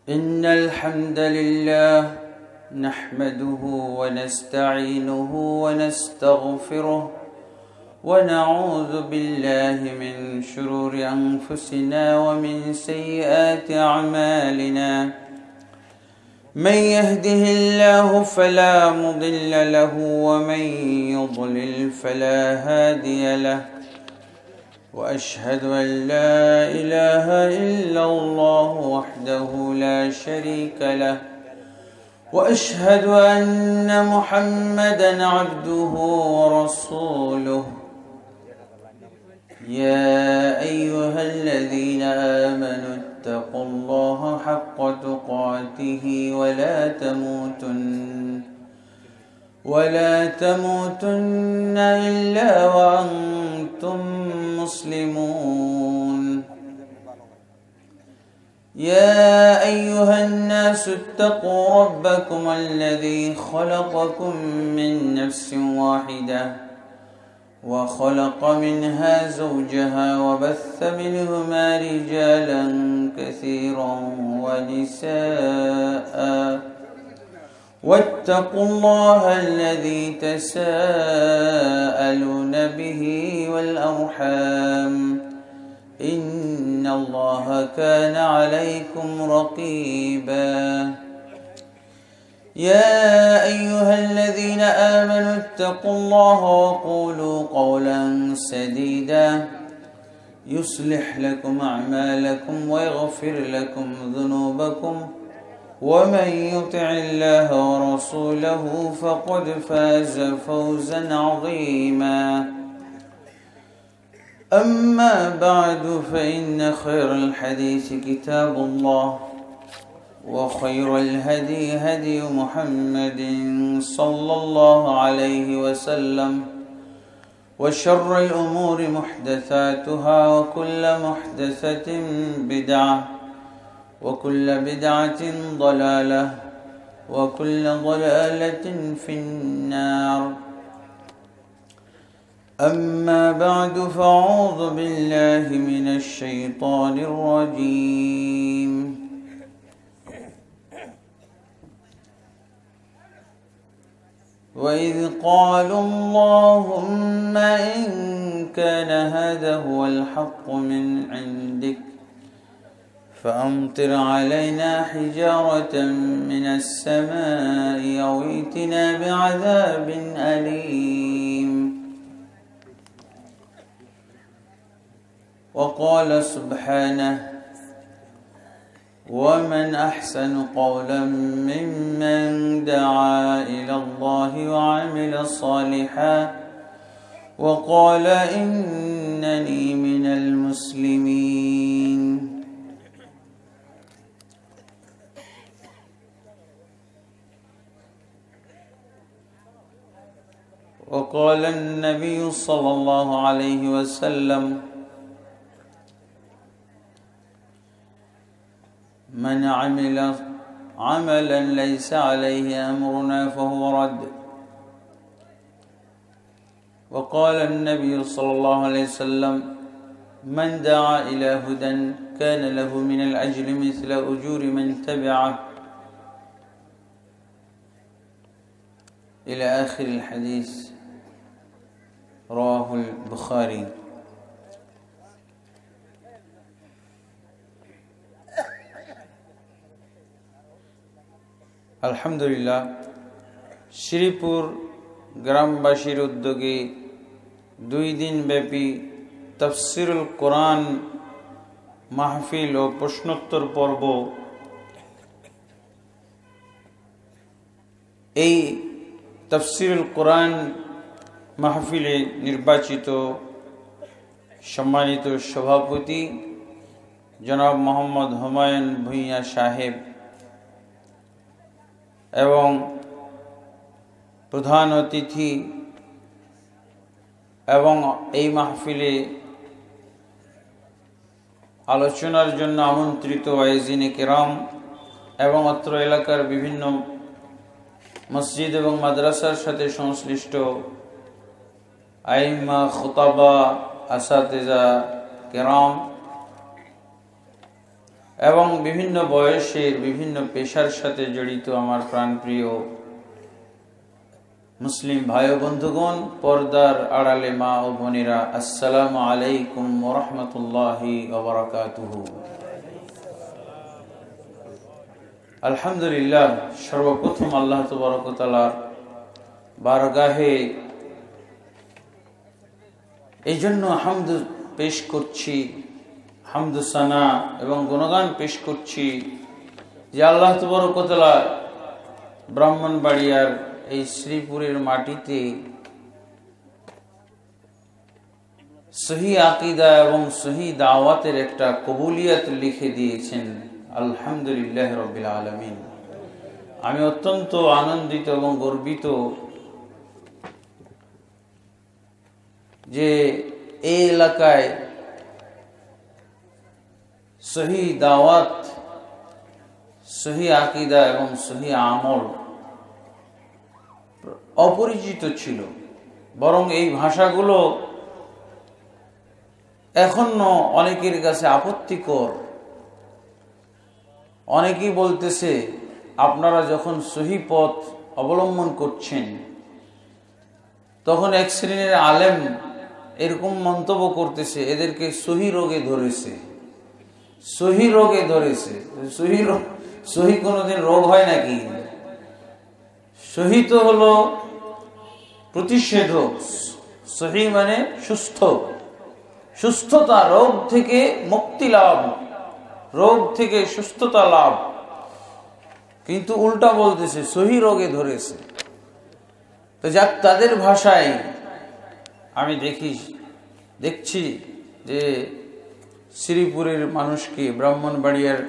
إن الحمد لله نحمده ونستعينه ونستغفره ونعوذ بالله من شرور أنفسنا ومن سيئات أعمالنا. من يهده الله فلا مضل له ومن يضلل فلا هادي له، وأشهد أن لا إله إلا الله وحده لا شريك له، وأشهد أن محمدا عبده ورسوله. يا أيها الذين آمنوا اتقوا الله حق تقاته ولا تموتن إلا وأنتم مسلمون. يا أيها الناس اتقوا ربكم الذي خلقكم من نفس واحدة وخلق منها زوجها وبث منهما رجالا كثيرا ونساء، واتقوا الله الذي تساءلون به والأرحام، إن الله كان عليكم رقيبا. يا أيها الذين آمنوا اتقوا الله وقولوا قولا سديدا يصلح لكم أعمالكم ويغفر لكم ذنوبكم، ومن يطع الله ورسوله فقد فاز فوزا عظيما. أما بعد، فإن خير الحديث كتاب الله، وخير الهدي هدي محمد صلى الله عليه وسلم، وشر الأمور محدثاتها، وكل محدثة بدعة، وكل بدعة ضلالة، وكل ضلالة في النار. أما بعد، فأعوذ بالله من الشيطان الرجيم. وإذ قالوا اللهم إن كان هذا هو الحق من عندك فأمطر علينا حجارة من السماء أو ائتنا بعذاب أليم. وقال سبحانه: ومن أحسن قولا ممن دعا إلى الله وعمل صالحا وقال إنني من المسلمين. وقال النبي صلى الله عليه وسلم: من عمل عملا ليس عليه أمرنا فهو رد. وقال النبي صلى الله عليه وسلم: من دعا إلى هدى كان له من الأجر مثل أجور من تبعه، إلى آخر الحديث. رواه البخاري. আলহামদুলিল্লাহ, শ্রীপুর গ্রামবাসীর উদ্যোগে 2 দিন ব্যাপী তাফসীরুল কোরআন মাহফিল ও প্রশ্নোত্তর পর্ব। এই তাফসীরুল কোরআন মাহফিলে নির্বাচিত সম্মানিত সভাপতি জনাব মোহাম্মদ হুমায়ুন ভূঁইয়া সাহেব এবং প্রধান অতিথি এবং এই মাহফিলে আলোচনার জন্য আমন্ত্রিত ওয়াইজিনে কেরাম এবং অত্র এলাকার বিভিন্ন মসজিদ এবং মাদ্রাসার সাথে সংশ্লিষ্ট আইম্মা, খুতাবা, আসাতিজা কেরাম এবং বিভিন্ন বয়সের বিভিন্ন পেশার সাথে জড়িত আমার প্রাণপ্রিয় মুসলিম ভাই ও বন্ধুগণ, পর্দার আড়ালে মা ও বোনেরা, আসসালামু আলাইকুম ওয়া রাহমাতুল্লাহি ওয়া বারাকাতুহু। আলহামদুলিল্লাহ, সর্বপ্রথম আল্লাহ তাবারক ওয়া তাআলার বারগাহে এই জন্য হামদ পেশ করছি, হামদু সানা এবং গুণগান পেশ করছি যে আল্লাহ তাবারক ওয়া তাআলা ব্রাহ্মণবাড়িয়ার এই শ্রীপুরের মাটিতে সহি আকীদা এবং সহি দাওয়াতের একটা কবুলিয়ত লিখে দিয়েছেন। আলহামদুলিল্লাহ রাব্বিল আলামিন। আমি অত্যন্ত আনন্দিত এবং গর্বিত যে এই এলাকায় সহি দাওয়াত, সহি আকীদা এবং সহি আমল অপরিচিত ছিল, বরং এই ভাষাগুলো এখনো অনেকের কাছে আপত্তিকর। অনেকেই বলতেছে আপনারা যখন সহি পথ অবলম্বন করছেন তখন এক শ্রেণীর আলেম এরকম মন্তব্য করতেছে এদেরকে সহি রোগে ধরেছে, সহি রোগে ধরেছে। সহি কোনোদিন রোগ হয় নাকি? সহি তো হলো প্রতিষেধক, সহি মানে সুস্থ, সুস্থতা, রোগ থেকে মুক্তি লাভ, রোগ থেকে সুস্থতা লাভ। কিন্তু উল্টা বলতেছে সহি রোগে ধরেছে। তো যাক, তাদের ভাষায় আমি দেখছি যে শ্রীপুরের মানুষকে, ব্রাহ্মণবাড়িয়ার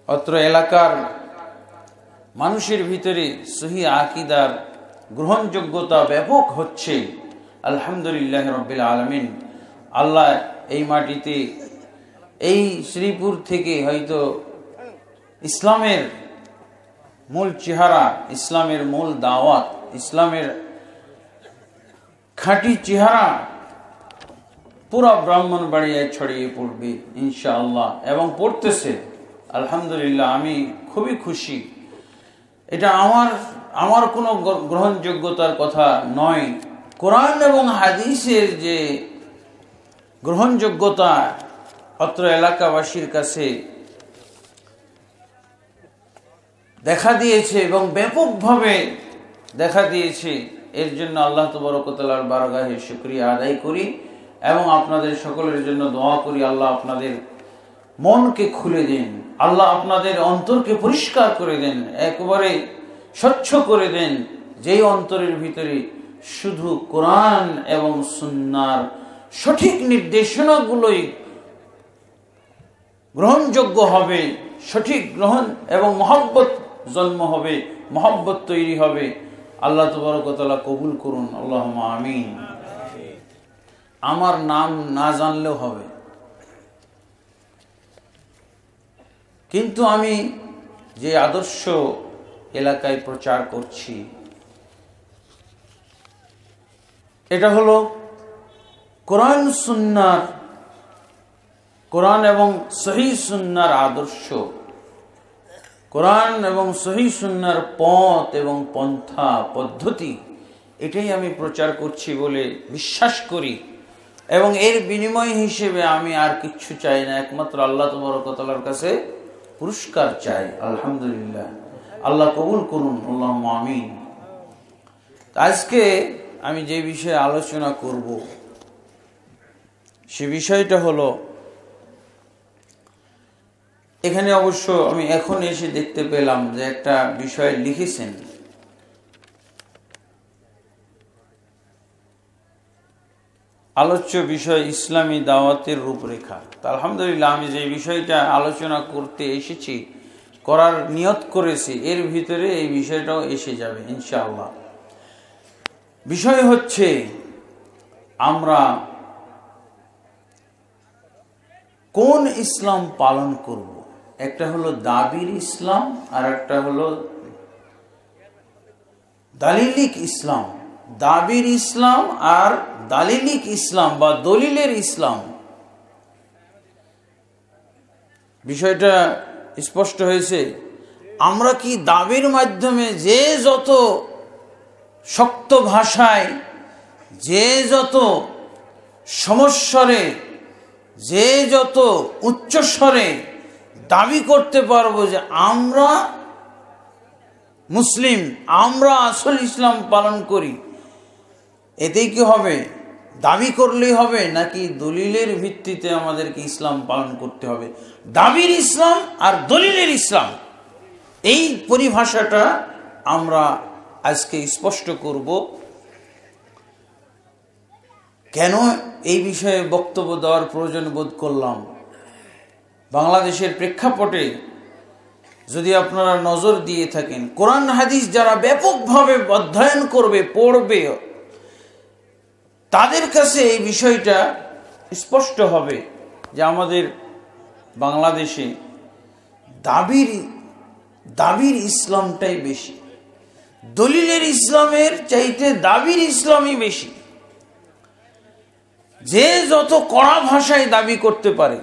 অত্র এলাকার মানুষের ভিতরে সহি আকীদার গ্রহণযোগ্যতা ব্যাপক হচ্ছে। আলহামদুলিল্লাহ রাব্বিল আলামিন। আল্লাহ এই মাটিতে, এই শ্রীপুর থেকে হয়তো ইসলামের মূল চেহারা, ইসলামের মূল দাওয়াত, ইসলামের খাঁটি চেহারা পুরা ব্রাহ্মণবাড়িয়ায় ছড়িয়ে পড়বে ইনশাআল্লাহ, এবং পড়তেছে। আলহামদুলিল্লাহ, আমি খুবই খুশি। এটা আমার কোনো গ্রহণযোগ্যতার কথা নয়, কোরআন এবং হাদিসের যে গ্রহণযোগ্যতা অত্র এলাকাবাসীর কাছে দেখা দিয়েছে এবং ব্যাপকভাবে দেখা দিয়েছে, এর জন্য আল্লাহ তাবারক ওয়া তাআলার বারগাহে শুকরিয়া আদায় করি এবং আপনাদের সকলের জন্য দোয়া করি। আল্লাহ আপনাদের মনকে খুলে দেন, আল্লাহ আপনাদের অন্তরকে পরিষ্কার করে দেন, একেবারে স্বচ্ছ করে দেন, যেই অন্তরের ভিতরে শুধু কোরআন এবং সুন্নাহর সঠিক নির্দেশনাগুলোই গ্রহণযোগ্য হবে, সঠিক গ্রহণ এবং মহব্বত জন্ম হবে, মহব্বত তৈরি হবে। আল্লাহ তাবারক ওয়া তাআলা কবুল করুন, আল্লাহুম্মা আমিন। আমার নাম না জানলেও হবে, কিন্তু আমি যে আদর্শ এলাকায় প্রচার করছি এটা হলো কোরআন সুন্নাহর, কোরআন এবং সহি সুন্নাহর আদর্শ, কোরআন এবং সহি সুন্নাহর পথ এবং পন্থা পদ্ধতি, এটাই আমি প্রচার করছি বলে বিশ্বাস করি। এবং এর বিনিময় হিসেবে আমি আর কিচ্ছু চাই না, একমাত্র আল্লাহ তাবারক ওয়া তাআলার কাছে পুরস্কার চাই। আলহামদুলিল্লাহ, আল্লাহ কবুল করুন, আল্লাহুম্মা আমিন। আজকে আমি যে বিষয়ে আলোচনা করব সে বিষয়টা হলো, এখানে অবশ্য আমি এখন এসে দেখতে পেলাম যে একটা বিষয় লিখেছেন, আলোচ্য বিষয় ইসলামী দাওয়াতের রূপরেখা। আলহামদুলিল্লাহ, আমি যে বিষয়টা আলোচনা করতে এসেছি, করার নিয়ত করেছি, এর ভিতরে এই বিষয়টাও এসে যাবে ইনশাআল্লাহ। বিষয় হচ্ছে আমরা কোন ইসলাম পালন করব। একটা হলো দাবির ইসলাম আর একটা হলো দালিলিক ইসলাম। দাবির ইসলাম আর দালিলিক ইসলাম বা দলিলের ইসলাম, বিষয়টা স্পষ্ট হয়েছে? আমরা কি দাবির মাধ্যমে যে যত শক্ত ভাষায়, যে যত সমস্বরে, যে যত উচ্চস্বরে দাবি করতে পারবো যে আমরা মুসলিম, আমরা আসল ইসলাম পালন করি, এতেই কি হবে? দাবি করলেই হবে নাকি দলিলের ভিত্তিতে আমাদেরকে ইসলাম পালন করতে হবে? দাবির ইসলাম আর দলিলের ইসলাম, এই পরিভাষাটা আমরা আজকে স্পষ্ট করব। কেন এই বিষয়ে বক্তব্য দেওয়ার প্রয়োজন বোধ করলাম? বাংলাদেশের প্রেক্ষাপটে যদি আপনারা নজর দিয়ে থাকেন, কোরআন হাদিস যারা ব্যাপকভাবে অধ্যয়ন করবে, পড়বে, তাদের কাছে এই বিষয়টা স্পষ্ট হবে যে আমাদের বাংলাদেশে দাবির ইসলামটাই বেশি, দলিলের ইসলামের চাইতে দাবির ইসলামই বেশি। যে যত কড়া ভাষায় দাবি করতে পারে,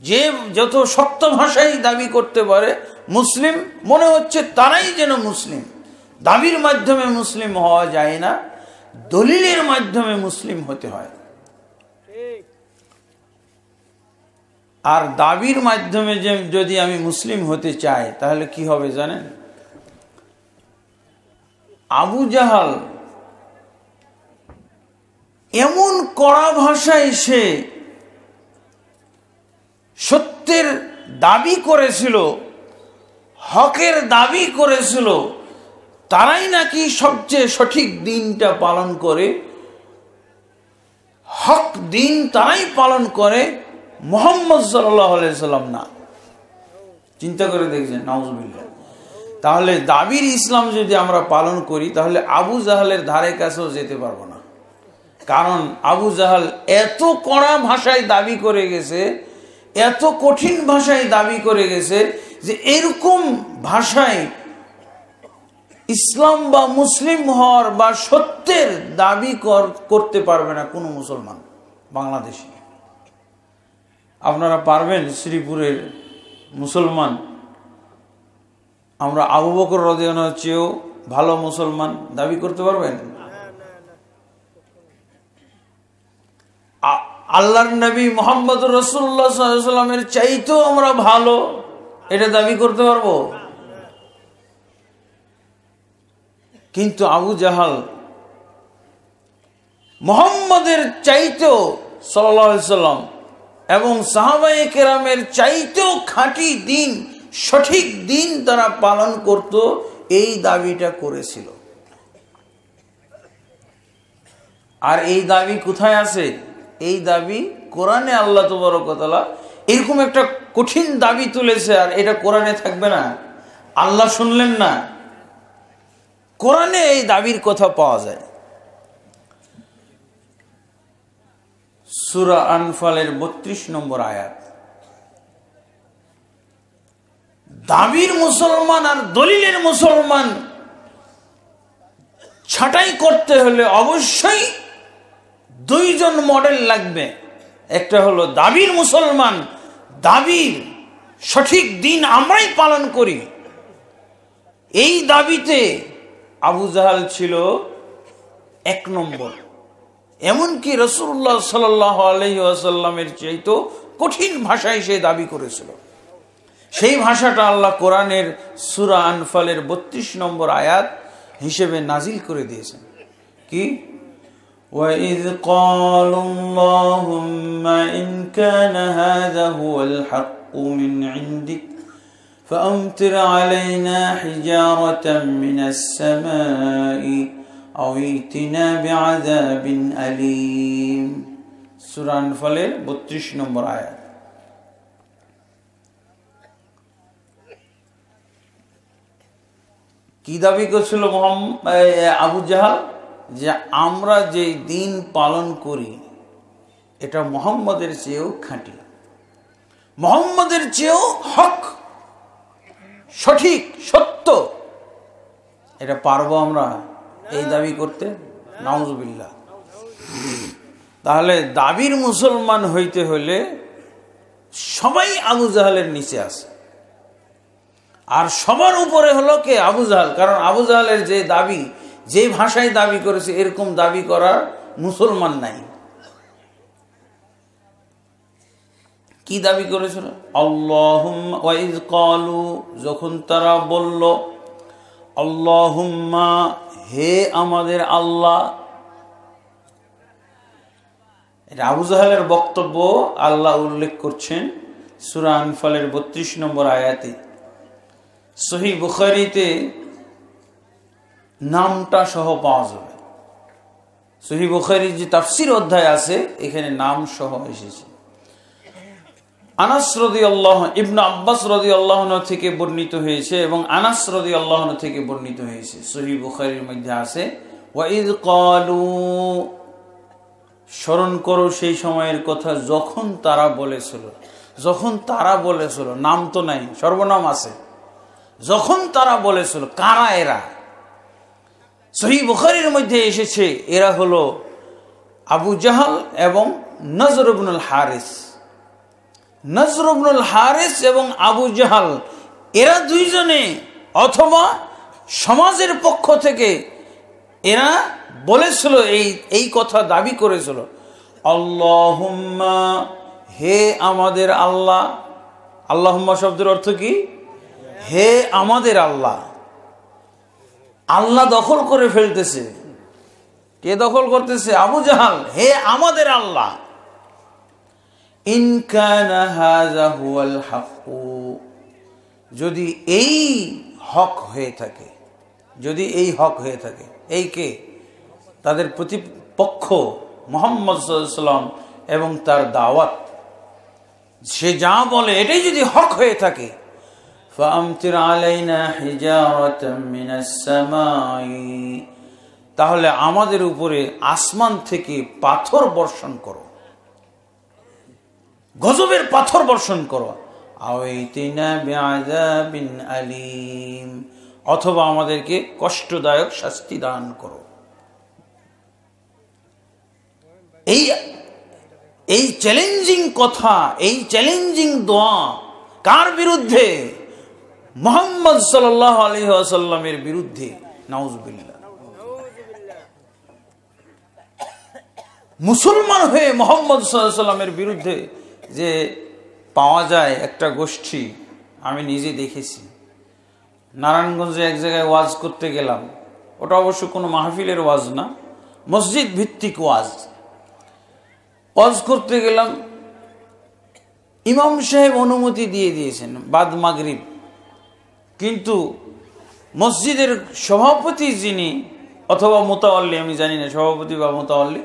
যে যত শক্ত ভাষায় দাবি করতে পারে মুসলিম, মনে হচ্ছে তারাই যেন মুসলিম। দাবির মাধ্যমে মুসলিম হওয়া যায় না, দলিলের মাধ্যমে মুসলিম হতে হয়। আর দাবির মাধ্যমে যদি আমি মুসলিম হতে চাই তাহলে কি হবে জানেন? আবু জাহাল এমন কড়া ভাষায় সে সত্যের দাবি করেছিল, হকের দাবি করেছিল, তারাই নাকি সবচেয়ে সঠিক দিনটা পালন করে, হক দিন তারাই পালন করে, মুহাম্মদ সাল্লাল্লাহু আলাইহি সাল্লাম না। চিন্তা করে দেখছেন, নাউজুবিল্লাহ। তাহলে দাবির ইসলাম যদি আমরা পালন করি তাহলে আবু জাহালের ধারে কাছেও যেতে পারবো না। কারণ আবু জাহাল এত কড়া ভাষায় দাবি করে গেছে, এত কঠিন ভাষায় দাবি করে গেছে যে এরকম ভাষায় ইসলাম বা মুসলিম হওয়ার বা সত্যের দাবি করতে পারবে না কোনো মুসলমান বাংলাদেশে। আপনারা পারবেন? শ্রীপুরের মুসলমান, আমরা আবু বকর রাদিয়াল্লাহু আনহুর চেয়েও ভালো মুসলমান দাবি করতে পারবেন? আল্লাহর নবী মুহাম্মদুর রাসূলুল্লাহ সাল্লাল্লাহু আলাইহি ওয়াসাল্লামের চাইতেও আমরা ভালো, এটা দাবি করতে পারবো? কিন্তু আবু জাহাল মুহাম্মদের চাইতেও সাল্লাল্লাহু আলাইহি ওয়াসাল্লাম এবং সাহাবায়ে কেরামের চাইতেও খাঁটি দিন, সঠিক দিন তারা পালন করত, এই দাবিটা করেছিল। আর এই দাবি কোথায় আছে? এই দাবি কোরআনে আল্লাহ তাবারক ওয়া তাআলা এরকম একটা কঠিন দাবি তুলেছে, আর এটা কোরআনে থাকবে না? আল্লাহ শুনলেন না? কোরআনে এই দাবির কথা পাওয়া যায়। সূরা আনফালের 32 নম্বর আয়াত। দাবির মুসলমান আর দলিলের মুসলমান ছাঁটাই করতে হলে অবশ্যই দুইজন মডেল লাগবে। একটা হলো দাবির মুসলমান, দাবির সঠিক দিন আমরাই পালন করি, এই দাবিতে আবু জাহাল ছিল 1 নম্বর। এমনকি রাসূলুল্লাহ সাল্লাল্লাহু আলাইহি ওয়াসাল্লামের চাইতেও কঠিন ভাষায় সে দাবি করেছিল। সেই ভাষাটা আল্লাহ কোরআনের সূরা আনফালের 32 নম্বর আয়াত হিসেবে নাজিল করে দিয়েছেন। কি? وَإِذْ قَالُوا اللَّهُمَّ إِنْ كَانَ هَذَا هُوَ الْحَقُّ مِنْ عِنْدِكَ فَأَمْطِرْ عَلَيْنَا حِجَارَةً مِنَ السَّمَاءِ أَوْ ائْتِنَا بِعَذَابٍ أَلِيمٍ। সূরা আনফালের 32 নম্বর আয়াত। কি দাবি করছিল আবু জাহাল? যে আমরা যে দিন পালন করি এটা মুহাম্মদের চেয়েও খাঁটি, মুহাম্মদের চেয়েও হক, সঠিক, সত্য। এটা পারবো আমরা এই দাবি করতে? নাউজুবিল্লাহ। তাহলে দাবির মুসলমান হইতে হলে সবাই আবু জাহালের নিচে আছে। আর সবার উপরে হলো কে? আবু জাহাল। কারণ আবু জাহালের যে দাবি, যে ভাষায় দাবি করেছে, এরকম দাবি করার মুসলমান নাই। কি দাবি করেছিল? আল্লাহুম্মা ওয়া ইয ক্বালু, যখন তারা বলল আল্লাহুম্মা, হে আমাদের আল্লাহ। এটা আবু জাহালের বক্তব্য আল্লাহ উল্লেখ করছেন সূরা আনফালের 32 নম্বর আয়াতে। সহিহ বুখারীতে নামটা সহ পাওয়া যাবে। সহিহ বুখারীর যে তাফসীর অধ্যায় আছে, এখানে নাম সহ এসেছে। আনাস রাদিয়াল্লাহু, ইবনে আব্বাস রাদিয়াল্লাহু আনহু থেকে বর্ণিত হয়েছে এবং আনাস রাদিয়াল্লাহু আনহু থেকে বর্ণিত হয়েছে। সহিহ বুখারীর মধ্যে আছে ওয়া ইয ক্বালু, স্মরণ করো সেই সময়ের কথা যখন তারা বলেছিল। যখন তারা বলেছিল, নাম তো নাই, সর্বনাম আছে। যখন তারা বলেছিল, কারা এরা? সহিহ বুখারীর মধ্যে এসেছে এরা হলো আবু জাহাল এবং নজর ইবনুল হারিস। নজর ইবনুল হারিস এবং আবু জাহাল, এরা দুইজনে অথবা সমাজের পক্ষ থেকে এরা বলেছিল, এই কথা দাবি করেছিল, আল্লাহুম্মা, হে আমাদের আল্লাহ। আল্লাহুম্মা শব্দের অর্থ কি? হে আমাদের আল্লাহ। আল্লাহ দখল করে ফেলতেছে। কে দখল করতেছে? আবু জাহাল। হে আমাদের আল্লাহ, ইন কানা হাযা হুয়াল হক, যদি এই হক হয়ে থাকে, যদি এই হক হয়ে থাকে। এই কে? তাদের প্রতিপক্ষ মুহাম্মদ সাল্লাল্লাহু আলাইহি ওয়াসাল্লাম এবং তার দাওয়াত। সে যা বলে এটাই যদি হক হয়ে থাকে, ফাআমতির আলাইনা হিজারাতাম মিনাস সামাই, তাহলে আমাদের উপরে আসমান থেকে পাথর বর্ষণ করো, গজবের পাথর বর্ষণ করো। আওয়াইতিনা বিআযাবিন আলীম, অথবা আমাদেরকে কষ্টদায়ক শাস্তি দান করো। এই চ্যালেঞ্জিং কথা, এই চ্যালেঞ্জিং দোয়া কার বিরুদ্ধে? মুহাম্মদ সাল্লাল্লাহু আলাইহি ওয়াসাল্লামের বিরুদ্ধে। নাউজুবিল্লাহ। মুসলমান হয়ে মুহাম্মদ সাল্লাল্লাহু আলাইহি ওয়াসাল্লামের বিরুদ্ধে যে পাওয়া যায় একটা গোষ্ঠী, আমি নিজে দেখেছি। নারায়ণগঞ্জে এক জায়গায় ওয়াজ করতে গেলাম। ওটা অবশ্য কোনো মাহফিলের ওয়াজ না, মসজিদ ভিত্তিক ওয়াজ। ওয়াজ করতে গেলাম, ইমাম সাহেব অনুমতি দিয়ে দিয়েছেন বাদ মাগরিব, কিন্তু মসজিদের সভাপতি যিনি অথবা মুতাওয়াল্লি, আমি জানি না সভাপতি বা মুতাওয়াল্লি,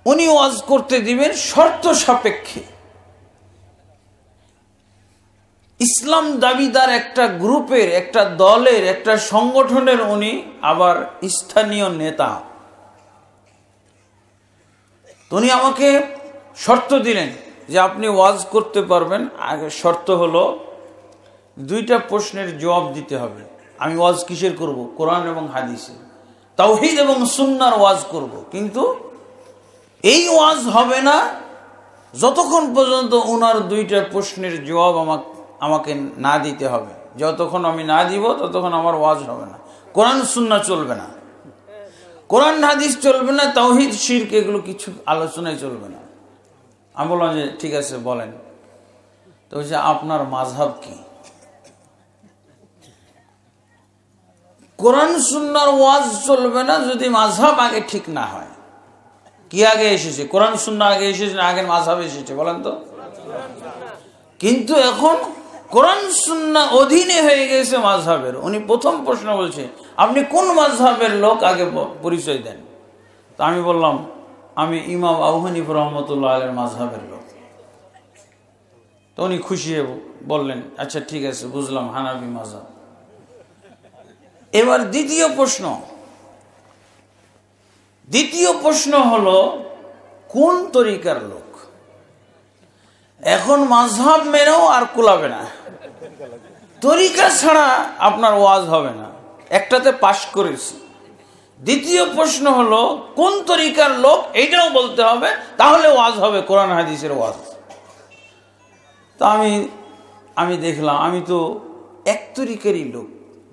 উনি ওয়াজ করতে দিবেন শর্ত সাপেক্ষে। ইসলাম দাবিদার একটা গ্রুপের, একটা দলের, একটা সংগঠনের উনি আবার স্থানীয় নেতা। উনি আমাকে শর্ত দিলেন যে আপনি ওয়াজ করতে পারবেন, আগে শর্ত হলো 2টা প্রশ্নের জবাব দিতে হবে। আমি ওয়াজ কিসের করব? কোরআন এবং হাদিসের, তাওহীদ এবং সুন্নাহর ওয়াজ করব। কিন্তু এই ওয়াজ হবে না যতক্ষণ পর্যন্ত ওনার 2টা প্রশ্নের জবাব আমাকে না দিতে হবে। যতক্ষণ আমি না দিব ততক্ষণ আমার ওয়াজ হবে না। কোরআন সুন্নাহ চলবে না, কোরআন হাদিস চলবে না, তাওহীদ শিরক এগুলো কিছু আলোচনায় চলবে না। আমি বললাম যে ঠিক আছে বলেন। তো বলছে আপনার মাযহাব কি? কোরআন সুন্নাহর ওয়াজ চলবে না যদি মাযহাব আগে ঠিক না হয়। কি আগে এসেছে? কোরআন সুন্নাহ আগে এসেছে না আগে মাযহাব এসেছে? বলেন তো। কিন্তু এখন কোরআন সুন্নাহ অধীনে হয়ে গেছে মাযহাবের। উনি প্রথম প্রশ্ন বলছে আপনি কোন মাযহাবের লোক, আগে পরিচয় দেন। তো আমি বললাম আমি ইমাম আবু হানিফা রাহমাতুল্লাহ আলাইহির মাযহাবের লোক। তো উনি খুশি হয়ে বললেন আচ্ছা ঠিক আছে বুঝলাম, হানাফি মাযহাব। এবার দ্বিতীয় প্রশ্ন হলো কোন তরিকার লোক? এখন মাযহাব মেনেও আর কুলাবে না, তরিকা ছাড়া আপনার ওয়াজ হবে না। একটাতে পাশ করেছি। দ্বিতীয় প্রশ্ন হলো কোন তরিকার লোক, এইটাও বলতে হবে, তাহলে ওয়াজ হবে কোরআন হাদিসের ওয়াজ। তো আমি দেখলাম আমি তো এক তরিকারই লোক,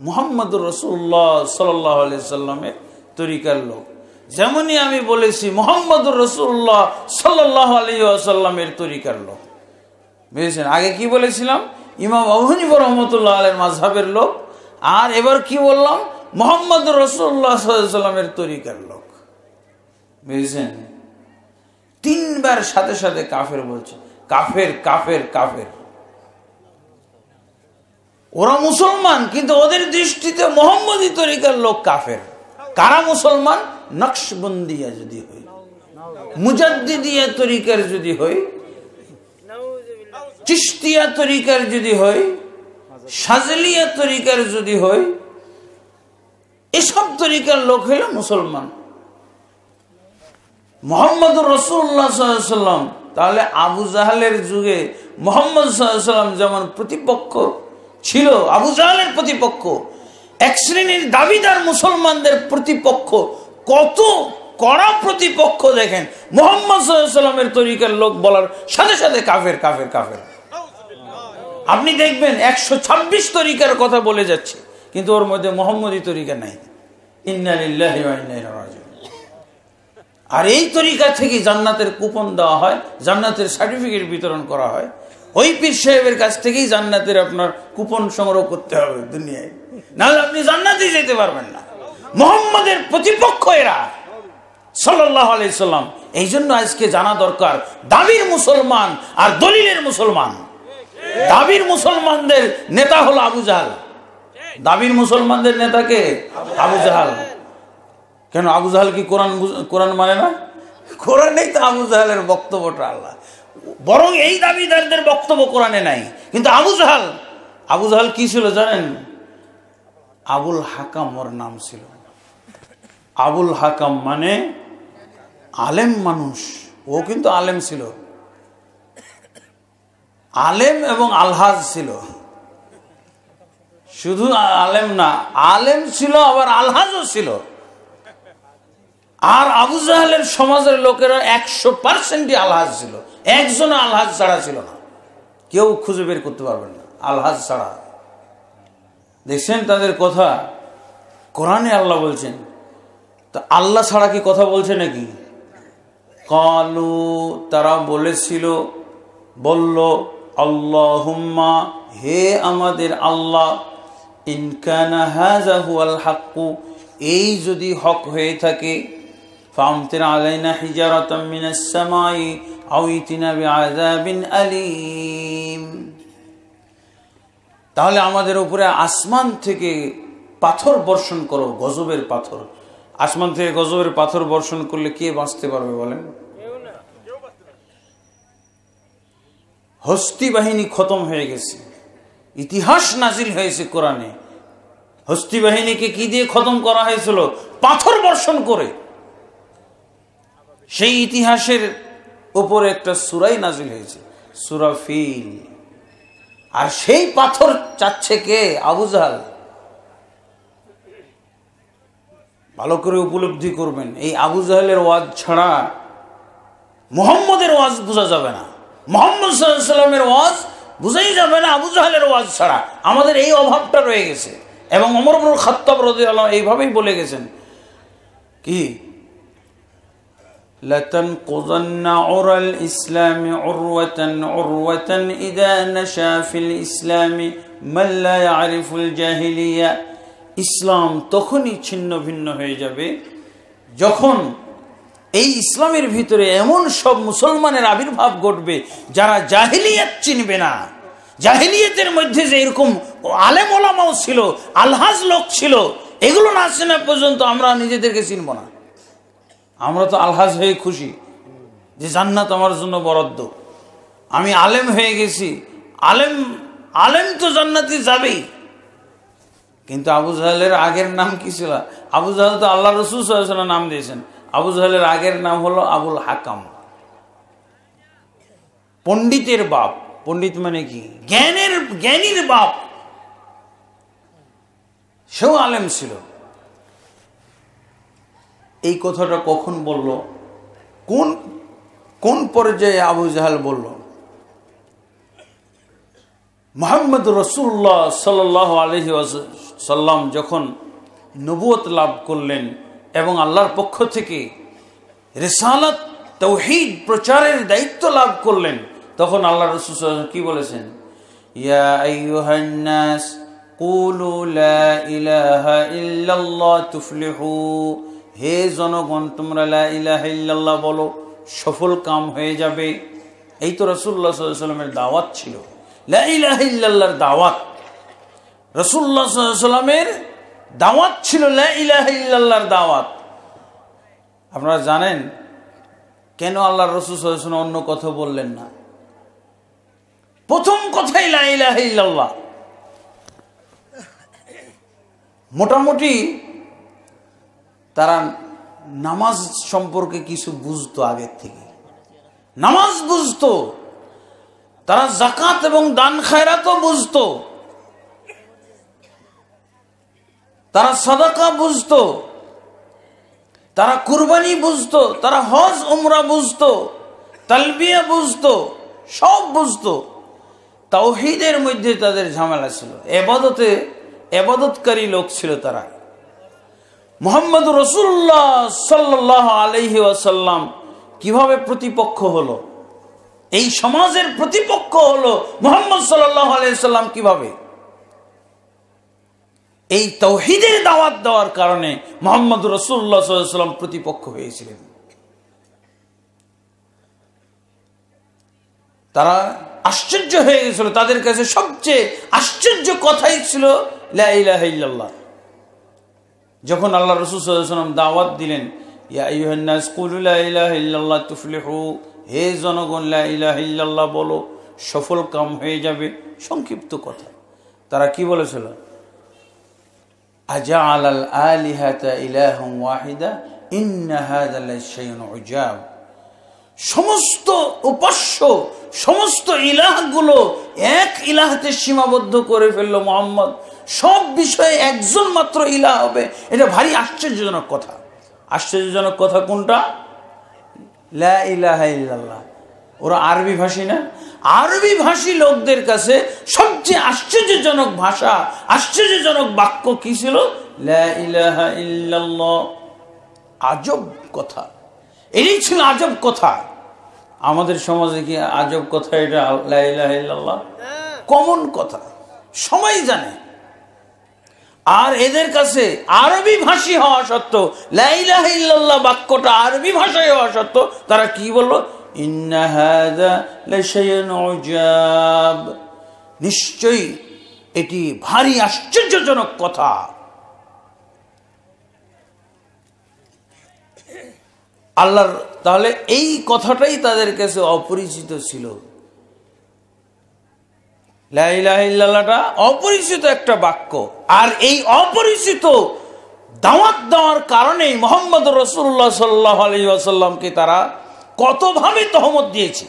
মুহাম্মদুর রাসূলুল্লাহ সাল্লাল্লাহু আলাইহি সাল্লামের তরিকার লোক। যেমনই আমি বলেছি মুহাম্মদুর রাসূলুল্লাহ সাল্লাল্লাহু আলাইহি ওয়াসাল্লামের তরিকার লোক। বুঝেছেন? আগে কি বলেছিলাম? ইমাম আবু হানিফা রাহমাতুল্লাহ আলাইহির মাযহাবের লোক, আর এবার কি বললাম? মুহাম্মদুর রাসূলুল্লাহ সাল্লাল্লাহু আলাইহি ওয়াসাল্লামের তরিকার লোক। বুঝেছেন? তিনবার সাথে সাথে কাফের বলছে, কাফের কাফের কাফের। ওরা মুসলমান, কিন্তু ওদের দৃষ্টিতে মুহাম্মদী তরিকার লোক কাফের। কারা মুসলমান? নকশবন্দিয়া যদি হয়, মুজাদ্দিদিয়া তরিকার যদি হয়, চিশতিয়া তরিকার যদি হয়, সাজলিয়া তরিকার যদি হয়, এসব তরিকার লোক হইল মুসলমান। মুহাম্মদুর রাসূলুল্লাহ সাল্লাল্লাহু আলাইহি ওয়াসাল্লাম, তাহলে আবু জাহেলের যুগে মুহাম্মদ সাল্লাল্লাহু আলাইহি ওয়াসাল্লাম যেমন প্রতিপক্ষ ছিল, আবু জাহেলের প্রতিপক্ষ, এক শ্রেণীর দাবিদার মুসলমানদের প্রতিপক্ষ, কত কড়া প্রতিপক্ষ দেখেন। মুহাম্মদ সাল্লাল্লাহু আলাইহি ওয়াসাল্লামের তরিকার লোক বলার সাথে সাথে কাফের কাফের কাফের। আপনি দেখবেন 126 তরিকার কথা বলে যাচ্ছে, কিন্তু ওর মধ্যে মুহাম্মদী তরিকা নাই। ইন্না লিল্লাহি ওয়া ইন্না ইলাইহি রাজিউন। আর এই তরিকা থেকে জান্নাতের কুপন দেওয়া হয়, জান্নাতের সার্টিফিকেট বিতরণ করা হয়। ওই পীর সাহেবের কাছ থেকেই জান্নাতের আপনার কুপন সংগ্রহ করতে হবে দুনিয়ায়, নাহলে আপনি জান্নাতে যেতে পারবেন না। মুহাম্মদের প্রতিপক্ষ এরা সাল্লাল্লাহু আলাইহি সাল্লাম। এই জন্য আজকে জানা দরকার দাবির মুসলমান আর দলিলের মুসলমান। দাবির মুসলমানদের নেতা হলো আবু জাহেল। দাবির মুসলমানদের নেতাকে আবু জাহেল। কেন আবু জাহেল কি কোরআন মানে না? কোরআনেই তো আবু জাহেলের বক্তব্যটা আল্লাহ, বরং এই দাবিদারদের বক্তব্য কোরআনে নাই। কিন্তু আবু জাহেল কি ছিল জানেন? আবুল হাকাম ওর নাম ছিল। আবুল হাকাম মানে আলেম মানুষ, ও কিন্তু আলেম ছিল, আলেম এবং আলহাজ ছিল। শুধু আলেম না, আলেম ছিল আবার আলহাজও ছিল। আর আবু জাহেলের সমাজের লোকেরা 100% আলহাজ ছিল, একজন আলহাজ ছাড়া ছিল না, কেউ খুঁজে বের করতে পারবেন না আলহাজ ছাড়া। দেখছেন তাদের কথা কোরআনে আল্লাহ বলছেন, তো আল্লাহ ছাড়া কি কথা বলছে নাকি? কালু, তারা বলেছিল, বলল, আল্লাহুম্মা, হে আমাদের আল্লাহ, ইন কানা হাযা হুয়াল হাক্কু, এই যদি হক হয়ে থাকে, ফামতির আলাইনা হিজারাতাম মিনাস সামাই আও ইতিনা বিআযাবিন আলীম, তাহলে আমাদের উপরে আসমান থেকে পাথর বর্ষণ করো, গজবের পাথর। আসমান থেকে গজবের পাথর বর্ষণ করলে কে বাঁচতে পারবে বলেন? হস্তি বাহিনী খতম হয়ে গেছে, ইতিহাস নাজিল হয়েছে কোরআনে। হস্তি বাহিনীকে কি দিয়ে খতম করা হয়েছিল? পাথর বর্ষণ করে। সেই ইতিহাসের উপরে একটা সূরাই নাজিল হয়েছে, সূরা ফিল। আর সেই পাথর চাচ্ছে কে? আবু জাহেল। ভালো করে উপলব্ধি করবেন, এই আবু জাহেলের ওয়াজ ছাড়া মুহাম্মদের ওয়াজ বোঝা যাবে না, মুহাম্মদ সাল্লাল্লাহু আলাইহি ওয়াসাল্লামের ওয়াজ বোঝাই যাবে না আবু জাহেলের ওয়াজ ছাড়া। আমাদের এই অভাবটা রয়ে গেছে। এবং ওমর ইবনে খাত্তাব রাদিয়াল্লাহু আনহু এইভাবেই বলে গেছেন, কি লাতানকুযান্না উরাল ইসলামি উরওয়াতান উরওয়াতান ইযা নাশা ফিল ইসলামি মান লা ইয়ারিফুল জাহিলিয়া। ইসলাম তখনই ছিন্ন ভিন্ন হয়ে যাবে যখন এই ইসলামের ভিতরে এমন সব মুসলমানের আবির্ভাব ঘটবে যারা জাহিলিয়াত চিনবে না। জাহিলিয়াতের মধ্যে যে এরকম আলেম ওলামাও ছিল, আলহাজ লোক ছিল, এগুলো না চেনা পর্যন্ত আমরা নিজেদেরকে চিনব না। আমরা তো আলহাজ হয়ে খুশি যে জান্নাত আমার জন্য বরাদ্দ, আমি আলেম হয়ে গেছি, আলেম তো জান্নাতে যাবেই। কিন্তু আবু জাহেলের আগের নাম কি ছিল? আবু জাহেল তো আল্লাহ রাসূল সাল্লাল্লাহু আলাইহি ওয়াসাল্লাম নাম দিয়েছেন। আবু জাহেলের আগের নাম হলো আবুল হাকাম, পণ্ডিতের বাপ। পণ্ডিত মানে কি? জ্ঞানীর বাপ। সেও আলেম ছিল। এই কথাটা কখন বলল? কোন পর্যায়ে আবু জাহেল বলল? মুহাম্মদ রাসূলুল্লাহ সাল্লাল্লাহু আলাইহি ওয়াসাল্লাম যখন নবুয়ত লাভ করলেন এবং আল্লাহর পক্ষ থেকে রিসালাত তাওহীদ প্রচারের দায়িত্ব লাভ করলেন, তখন আল্লাহ রাসূল সাল্লাল্লাহু আলাইহি ওয়াসাল্লাম কি বলেছেন? ইয়া আইয়ুহান নাস কুলু লা ইলাহা ইল্লাল্লাহ তুফলিহু, হে জনগণ তোমরা লা ইলাহা ইল্লাল্লাহ বলো, সফল কাম হয়ে যাবে। এই তো রাসূলুল্লাহ সাল্লাল্লাহু আলাইহি ওয়াসাল্লামের দাওয়াত ছিল, লা ইলাহা ইল্লাল্লাহর দাওয়াত। রাসূলুল্লাহ সাল্লাল্লাহু আলাইহি ওয়াসাল্লামের দাওয়াত ছিল লা ইলাহা ইল্লাল্লাহর দাওয়াত। আপনারা জানেন কেন আল্লাহর রাসূল সাল্লাল্লাহু আলাইহি ওয়াসাল্লাম অন্য কথা বললেন না? প্রথম কথাই লা ইলাহা ইল্লাল্লাহ। মোটামুটি তারা নামাজ সম্পর্কে কিছু বুঝতো, আগের থেকে নামাজ বুঝতো, তারা যাকাত এবং দান খায়রাতও বুঝতো, তারা সাদাকা বুঝতো, তারা কুরবানি বুঝতো, তারা হজ উমরা বুঝতো, তালবিয়া বুঝতো, সব বুঝতো। তাওহীদের মধ্যে তাদের ঝামেলা ছিল, ইবাদতকারী লোক ছিল তারা। মুহাম্মদ রাসূলুল্লাহ সাল্লাল্লাহু আলাইহি ওয়াসাল্লাম কিভাবে প্রতিপক্ষ হলো, এই সমাজের প্রতিপক্ষ হলো মুহাম্মদ সাল্লাল্লাহু আলাইহি ওয়াসাল্লাম কিভাবে? এই তাওহীদের দাওয়াত দেওয়ার কারণে মুহাম্মদ রাসূলুল্লাহ সাল্লাল্লাহু আলাইহি ওয়াসাল্লাম প্রতিপক্ষ হয়েছিলেন। তারা আশ্চর্য হয়ে গেছিল, তাদের কাছে সবচেয়ে আশ্চর্য কথাই ছিল লা ইলাহা ইল্লাল্লাহ। যখন আল্লাহ রাসূল সাল্লাল্লাহু আলাইহি ওয়াসাল্লাম দাওয়াত দিলেন, ইয়া আইয়ুহান নাস কুলু লা ইলাহা ইল্লাল্লাহ তুফলিহু, হে জনগণ লা ইলাহা ইল্লাল্লাহ বলো, সফল কাম হয়ে যাবে। সংক্ষিপ্ত কথা। তারা কি বলেছিল? আজআলাল আলিহাতা ইলাহান ওয়াহিদা ইন্না হাযা লাশাইউন উজাব। সমস্ত উপাস্য, সমস্ত ইলাহগুলো এক ইলাহতে সীমাবদ্ধ করে ফেললো মুহাম্মদ, সব বিষয়ে একজন মাত্র ইলাহ হবে। এটা ভারী আশ্চর্যজনক কথা। আশ্চর্যজনক কথা কোনটা? লা ইলাহা ইল্লাল্লাহ। ওরা আরবি ভাষী না? আরবি ভাষী লোকদের কাছে সবচেয়ে আশ্চর্যজনক ভাষা, আশ্চর্যজনক বাক্য কি ছিল? লা ইলাহা ইল্লাল্লাহ। আজব কথা, এটাই ছিল আজব কথা। আমাদের সমাজে কি আজব কথা এটা? লা ইলাহা ইল্লাল্লাহ কমন কথা, সবাই জানে। আর এদের কাছে আরবি ভাষী হওয়া সত্ত্বেও, লা ইলাহা ইল্লাল্লাহ বাক্যটা আরবি ভাষায় হওয়া সত্ত্বেও তারা কি বলল? ইন্না হাযা লাশাইউন উজাব। নিশ্চয়ই এটি ভারী আশ্চর্যজনক কথা। আল্লাহর তাহলে এই কথাটাই তাদের কাছে অপরিচিত ছিল। লা ইলাহা ইল্লাল্লাহটা অপরিচিত একটা বাক্য। আর এই অপরিচিত দাওয়াত দেওয়ার কারণেই মুহাম্মদ রাসূলুল্লাহ সাল্লাল্লাহু আলাইহি ওয়াসাল্লামকে তারা কতভাবে তহমত দিয়েছে।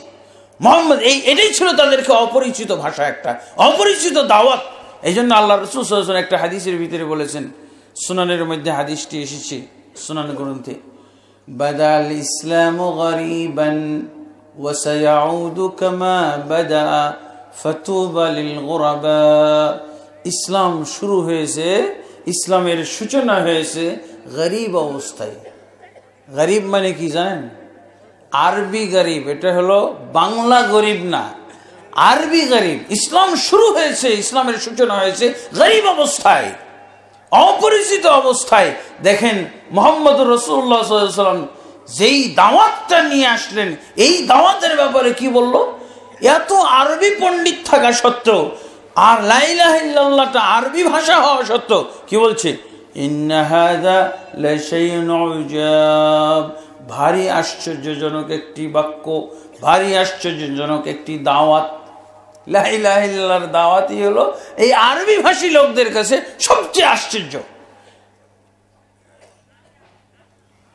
মুহাম্মদ এটাই ছিল তাদেরকে অপরিচিত ভাষা, একটা অপরিচিত দাওয়াত। এই জন্য আল্লাহ রাসূল সাল্লাল্লাহু আলাইহি ওয়াসাল্লাম একটা হাদিসের ভিতরে বলেছেন, সুনানের মধ্যে হাদিসটি এসেছে, সুনান গ্রন্থে, বাদাল ইসলামু গরীবান ওয়া সায়াউদু কামা বাদা ফাতুবা লিল গুরাবা। ইসলাম শুরু হয়েছে, ইসলামের সূচনা হয়েছে গরীব অবস্থায়। গরীব মানে কি জানেন? আরবি গরীব, এটা হলো বাংলা গরীব না, আরবি গরীব। ইসলাম শুরু হয়েছে, ইসলামের সূচনা হয়েছে গরীব অবস্থায়, অপরিচিত অবস্থায়। দেখেন মুহাম্মদ রাসূলুল্লাহ সাল্লাল্লাহু আলাইহি ওয়াসাল্লাম যেই দাওয়াতটা নিয়ে আসলেন, এই দাওয়াতের ব্যাপারে কি বলল? এত আরবি পণ্ডিত থাকা সত্ত্বেও, আর লা ইলাহা ইল্লাল্লাহটা আরবি ভাষা হওয়া সত্ত্বেও কি বলছে? ইন্না হাযা লাশাইউন উজাব। ভারী আশ্চর্যজনক একটি বাক্য, ভারী আশ্চর্যজনক একটি দাওয়াত। লা ইলাহা ইল্লাল্লাহর দাওয়াতই হলো এই আরবি ভাষী লোকদের কাছে সবচেয়ে আশ্চর্য।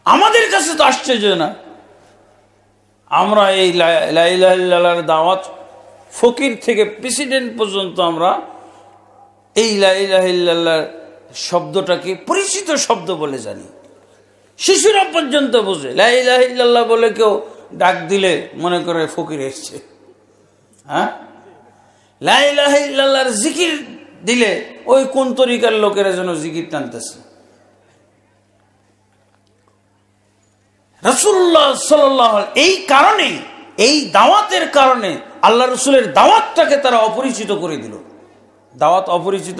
আমাদের কাছে তো আশ্চর্য না। আমরা এই লা ইলাহা ইল্লাল্লাহর দাওয়াত, ফকির থেকে প্রেসিডেন্ট পর্যন্ত আমরা এই লা ইলাহা ইল্লাল্লাহ শব্দটাকে পরিচিত শব্দ বলে জানি। শিশুরা পর্যন্ত বোঝে। লা ইলাহা ইল্লাল্লাহ বলে কেউ ডাক দিলে মনে করে ফকির এসছে। হ্যাঁ, লা ইলাহা ইল্লাল্লাহর জিকির দিলে ওই কোন তরিকার লোকেরা যেন জিকির টানতেছে। রাসূলুল্লাহ সাল্লাল্লাহু আলাইহি এই কারণে, এই দাওয়াতের কারণে আল্লাহ রসুলের দাওয়াতটাকে তারা অপরিচিত করে দিল। দাওয়াত অপরিচিত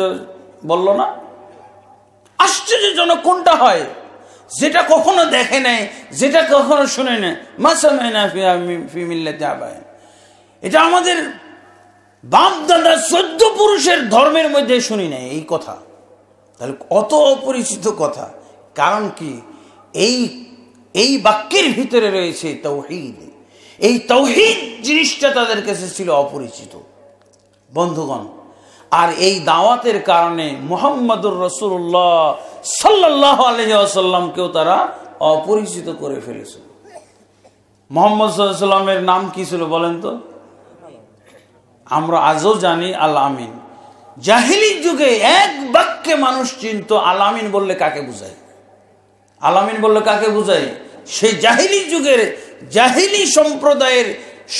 বলল না? আশ্চর্যজনক কোনটা হয়? যেটা কখনো দেখে নাই, যেটা কখনো শুনে নেই। মাসামাইনা ফি মিল্লাতি আবাইন, এটা আমাদের বাপ দাদা 14 পুরুষের ধর্মের মধ্যে শুনি নাই এই কথা। তাহলে কত অপরিচিত কথা। কারণ কি? এই বাক্যের ভিতরে রয়েছে তাওহীদ। এই তাওহীদ জিনিসটা তাদের কাছে ছিল অপরিচিত বন্ধুগণ। আর এই দাওয়াতের কারণে মুহাম্মদুর রাসূলুল্লাহ সাল্লাল্লাহু আলাইহি ওয়াসাল্লামকেও তারা অপরিচিত করে ফেলেছিল। মুহাম্মদ সাল্লাল্লাহু আলাইহি ওয়াসাল্লামের নাম কি ছিল বলেন তো? আমরা আজও জানি আল আমিন। জাহিলি যুগে এক বাক্যে মানুষ চিনত আল আমিন বললে কাকে বুঝায়। আল আমিন বললে কাকে বুঝায়? সেই জাহিলি যুগের জাহিলি সম্প্রদায়ের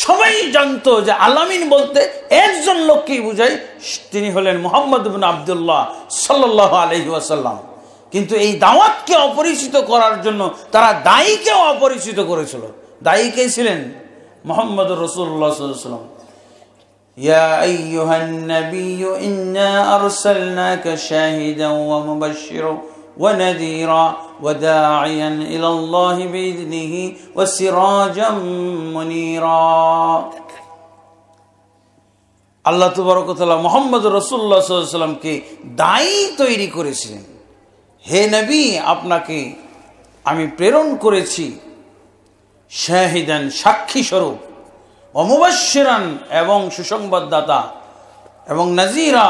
সবাই জানতো যে আল আমিন বলতে একজন লোককেই বুঝায়, তিনি হলেন মুহাম্মদ ইবনে আব্দুল্লাহ সাল্লাল্লাহু আলাইহি ওয়াসাল্লাম। কিন্তু এই দাওয়াতকে অপরিচিত করার জন্য তারা দায়ীকেও অপরিচিত করেছিল। দায়ী কে ছিলেন? মুহাম্মদুর রাসূলুল্লাহ সাল্লাল্লাহু আলাইহি ওয়াসাল্লাম। ইয়া আইয়ুহান নাবিয়্যু ইন্না আরসালনাকা শাহিদান ওয়া মুবাশশিরান ওয়া নাযীরা ওয়া দাঈয়ান ইলাল্লাহি বিইذনিহি ওয়া সিরাজাম মুনীরা। আল্লাহ তাবারক ওয়া তাআলা মুহাম্মদুর রাসূলুল্লাহ সাল্লাল্লাহু আলাইহি ওয়াসাল্লামকে দায়ী তৈরি করেছিলেন। হে নবী, আপনাকে আমি প্রেরণ করেছি শাহিদান, সাক্ষী স্বরূপ, মুবাশশিরান এবং সুসংবাদদাতা, এবং নাযীরা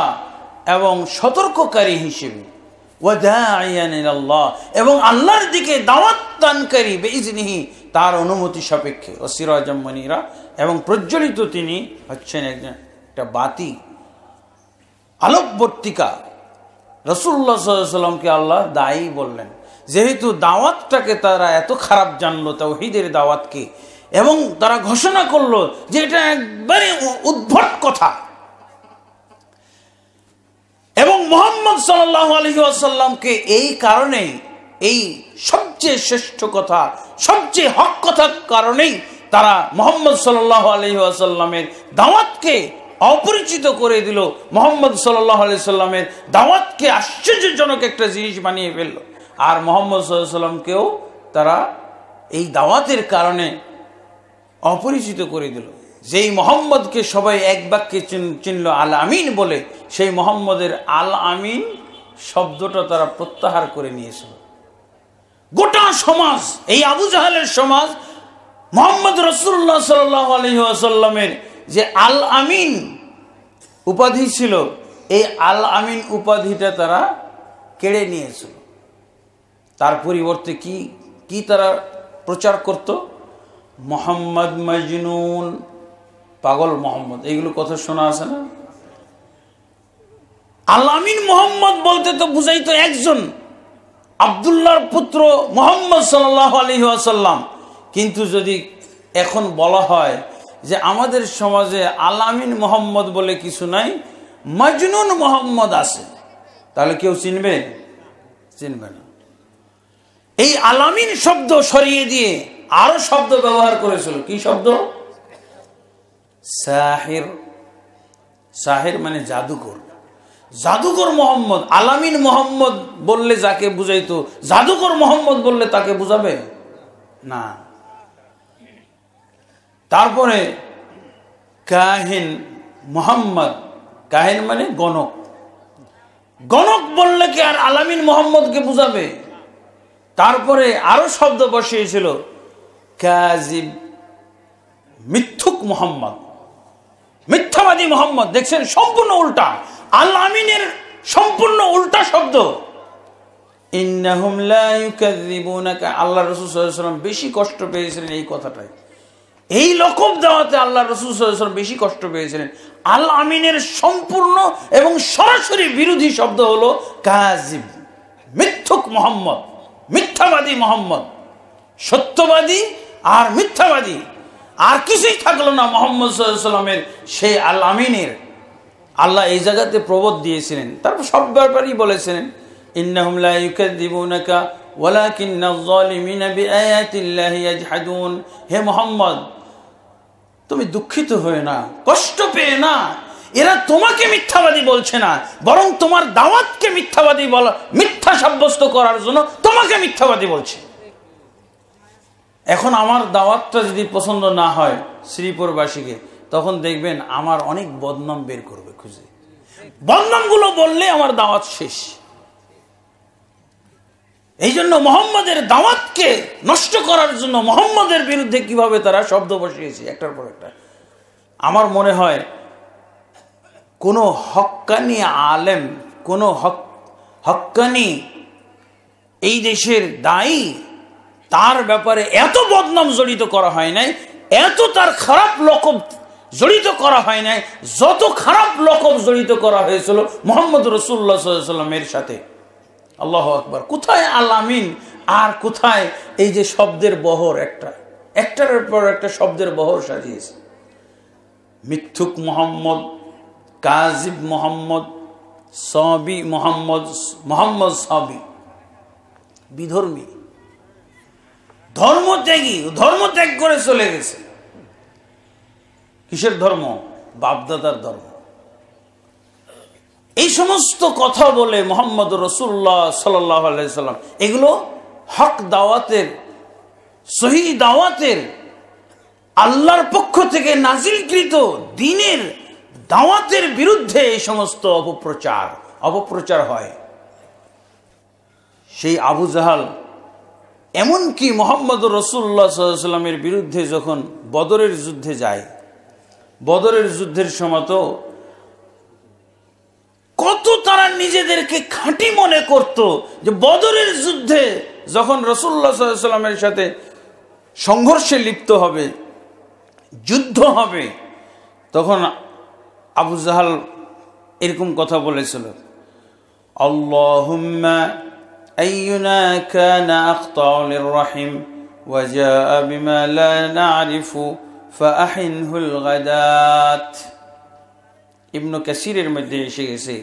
এবং সতর্ককারী হিসেবে, ওয়া দাঈয়ান ইলাল্লাহ এবং আল্লাহর দিকে দাওয়াত দানকারী, বিইذনিহি তার অনুমতি সাপেক্ষে, ও সিরাজাম মুনীরা এবং প্রজ্বলিত তিনি হচ্ছেন একটা বাতি, আলোকবর্তিকা। রাসূলুল্লাহ সাল্লাল্লাহু আলাইহি ওয়াসাল্লামকে আল্লাহ দায়ী বললেন। যেহেতু দাওয়াতটাকে তারা এত খারাপ জানলো, তাওহীদের দাওয়াতকে, এবং তারা ঘোষণা করলো যে এটা একবারে উদ্ভট কথা, এবং মুহাম্মদ সাল্লাল্লাহু আলাইহি ওয়াসাল্লামকে এই কারণে, এই সবচেয়ে শ্রেষ্ঠ কথা, সবচেয়ে হক কথার কারণেই তারা মুহাম্মদ সাল্লাল্লাহু আলাইহি ওয়াসাল্লামের দাওয়াতকে অপরিচিত করে দিল। মুহাম্মদ সাল্লাল্লাহু আলাইহি ওয়াসাল্লামের দাওয়াতকে আশ্চর্যজনক একটা জিনিস বানিয়ে ফেলল। আর মুহাম্মদ সাল্লাল্লাহু আলাইহি ওয়াসাল্লামকেও তারা এই দাওয়াতের কারণে অপরিচিত করে দিল। যেই মুহাম্মদকে সবাই এক বাক্যে চিনল আল আমিন বলে, সেই মুহাম্মদের আল আমিন শব্দটা তারা প্রত্যাহার করে নিয়েছিল। গোটা সমাজ, এই আবু জাহেলের সমাজ, মুহাম্মদ রাসূলুল্লাহ সাল্লাল্লাহু আলাইহি ওয়াসাল্লামের যে আল আমিন উপাধি ছিল, এই আল আমিন উপাধিটা তারা কেড়ে নিয়েছিল। তার পরিবর্তে কি তারা প্রচার করত? মোহাম্মদ মজনুন, পাগল মোহাম্মদ, এইগুলো কথা শোনা আছে না? আল আমিন মোহাম্মদ বলতে তো বুঝাইতো একজন, আব্দুল্লাহর পুত্র মুহাম্মদ সাল্লাল্লাহু আলাইহি ওয়াসাল্লাম। কিন্তু যদি এখন বলা হয় যে আমাদের সমাজে আল আমিন মোহাম্মদ বলে কিছু নাই, মজনুন মোহাম্মদ আছে, তাহলে কেউ চিনবে? চিনবে না। এই আল আমিন শব্দ সরিয়ে দিয়ে আরো শব্দ ব্যবহার করেছিল। কি শব্দ? সাহির। সাহির মানে জাদুকর। জাদুকর মোহাম্মদ। আল আমিন মোহাম্মদ বললে যাকে বুঝাইতো, জাদুকর মোহাম্মদ বললে তাকে বুঝাবে না। তারপরে কাহিন মোহাম্মদ। কাহিন মানে গণক। গণক বললে কি আর আল আমিন মোহাম্মদকে বুঝাবে? তারপরে আরো শব্দ বসিয়েছিল কাজিব, মিথ্যুক মোহাম্মদ, মিথ্যাবাদী মোহাম্মদ। দেখছেন, সম্পূর্ণ উল্টা। আল আমিনের সম্পূর্ণ উল্টা শব্দ। ইন্নাহুম লা ইউকাযযিবুনাকা। আল্লাহ রাসূল সাল্লাল্লাহু আলাইহি ওয়াসাল্লাম বেশি কষ্ট পেয়েছিলেন এই কথাটায়। এই লকব দেওয়াতে আল্লাহ রাসূল সাল্লাল্লাহু আলাইহি ওয়াসাল্লাম বেশি কষ্ট পেয়েছিলেন। আল আমিনের সম্পূর্ণ এবং সরাসরি বিরোধী শব্দ হলো কাজিব, মিথ্যুক মোহাম্মদ, মিথ্যাবাদী মোহাম্মদ। সত্যবাদী আর মিথ্যাবাদী আর কিছুই থাকলো না মুহাম্মদ সাল্লাল্লাহু আলাইহি ওয়াসাল্লামের সেই আল আমিনের। আল্লাহ এই জায়গাতে প্রবোধ দিয়েছিলেন। তারপর সব ব্যাপারেই বলেছিলেন, ইন্নাহুম লা ইউকাযযিবুনাকা ওয়ালাকিন্নাজ যালিমিনা বিআয়াতিল্লাহি ইয়াজহাদুন। হে মুহাম্মদ, তুমি দুঃখিত হয়ে না, কষ্ট পেয়ে না, এরা তোমাকে মিথ্যাবাদী বলছে না, বরং তোমার দাওয়াতকে মিথ্যাবাদী বলা, মিথ্যা সাব্যস্ত করার জন্য তোমাকে মিথ্যাবাদী বলছে। এখন আমার দাওয়াতটা যদি পছন্দ না হয় শ্রীপুরবাসীকে, তখন দেখবেন আমার অনেক বদনাম বের করবে খুঁজে। বদনামগুলো বললে আমার দাওয়াত শেষ। এই জন্য মোহাম্মদের দাওয়াতকে নষ্ট করার জন্য মোহাম্মদের বিরুদ্ধে কিভাবে তারা শব্দ বসিয়েছে একটার পর একটা। আমার মনে হয় কোনো হক্কানি আলেম, কোনো হক্কানি এই দেশের দায়ী, তার ব্যাপারে এত বদনাম জড়িত করা হয় নাই, এত তার খারাপ লকব জড়িত করা হয় নাই, যত খারাপ লকব জড়িত করা হয়েছিল মুহাম্মদ রাসূলুল্লাহ সাল্লাল্লাহু আলাইহি ওয়াসাল্লামের সাথে। আল্লাহু আকবার। কোথায় আল আমিন আর কোথায় এই যে শব্দের বহর, একটার পর একটা শব্দের বহর সাজিয়েছে। মিথ্যুক মোহাম্মদ, কাজিব মোহাম্মদ, সাবি মোহাম্মদ, মোহাম্মদ সাবি, বিধর্মী, ধর্মত্যাগী, ধর্মত্যাগ করে চলে গেছে। কিসের ধর্ম? বাপদাদার ধর্ম। এই সমস্ত কথা বলে মুহাম্মদ রাসূলুল্লাহ সাল্লাল্লাহু আলাইহি সাল্লাম, এগুলো হক দাওয়াতের, সহি দাওয়াতের, আল্লাহর পক্ষ থেকে নাজিলকৃত দ্বীনের দাওয়াতের বিরুদ্ধে এই সমস্ত অপপ্রচার হয়। সেই আবু জাহাল এমনকি মুহাম্মদ রাসূলুল্লাহ সাল্লাল্লাহু আলাইহি সাল্লামের বিরুদ্ধে যখন বদরের যুদ্ধে যায়, বদরের যুদ্ধের সময় তো কত তারা নিজেদেরকে খাঁটি মনে করত যে বদরের যুদ্ধে যখন রাসূলুল্লাহ সাল্লাল্লাহু আলাইহি সাল্লামের সাথে সংঘর্ষে লিপ্ত হবে, যুদ্ধ হবে, তখন আবু জাহাল এরকম কথা বলেছিল, আল্লাহুম্মা আইয়ুনা কানা আখতাউ লিররাহিম ওয়া জাআ বিমা লা না'রিফু ফাআহিনহুল গাদাত। ইবনে কাসিরের মধ্যে এসে গেছে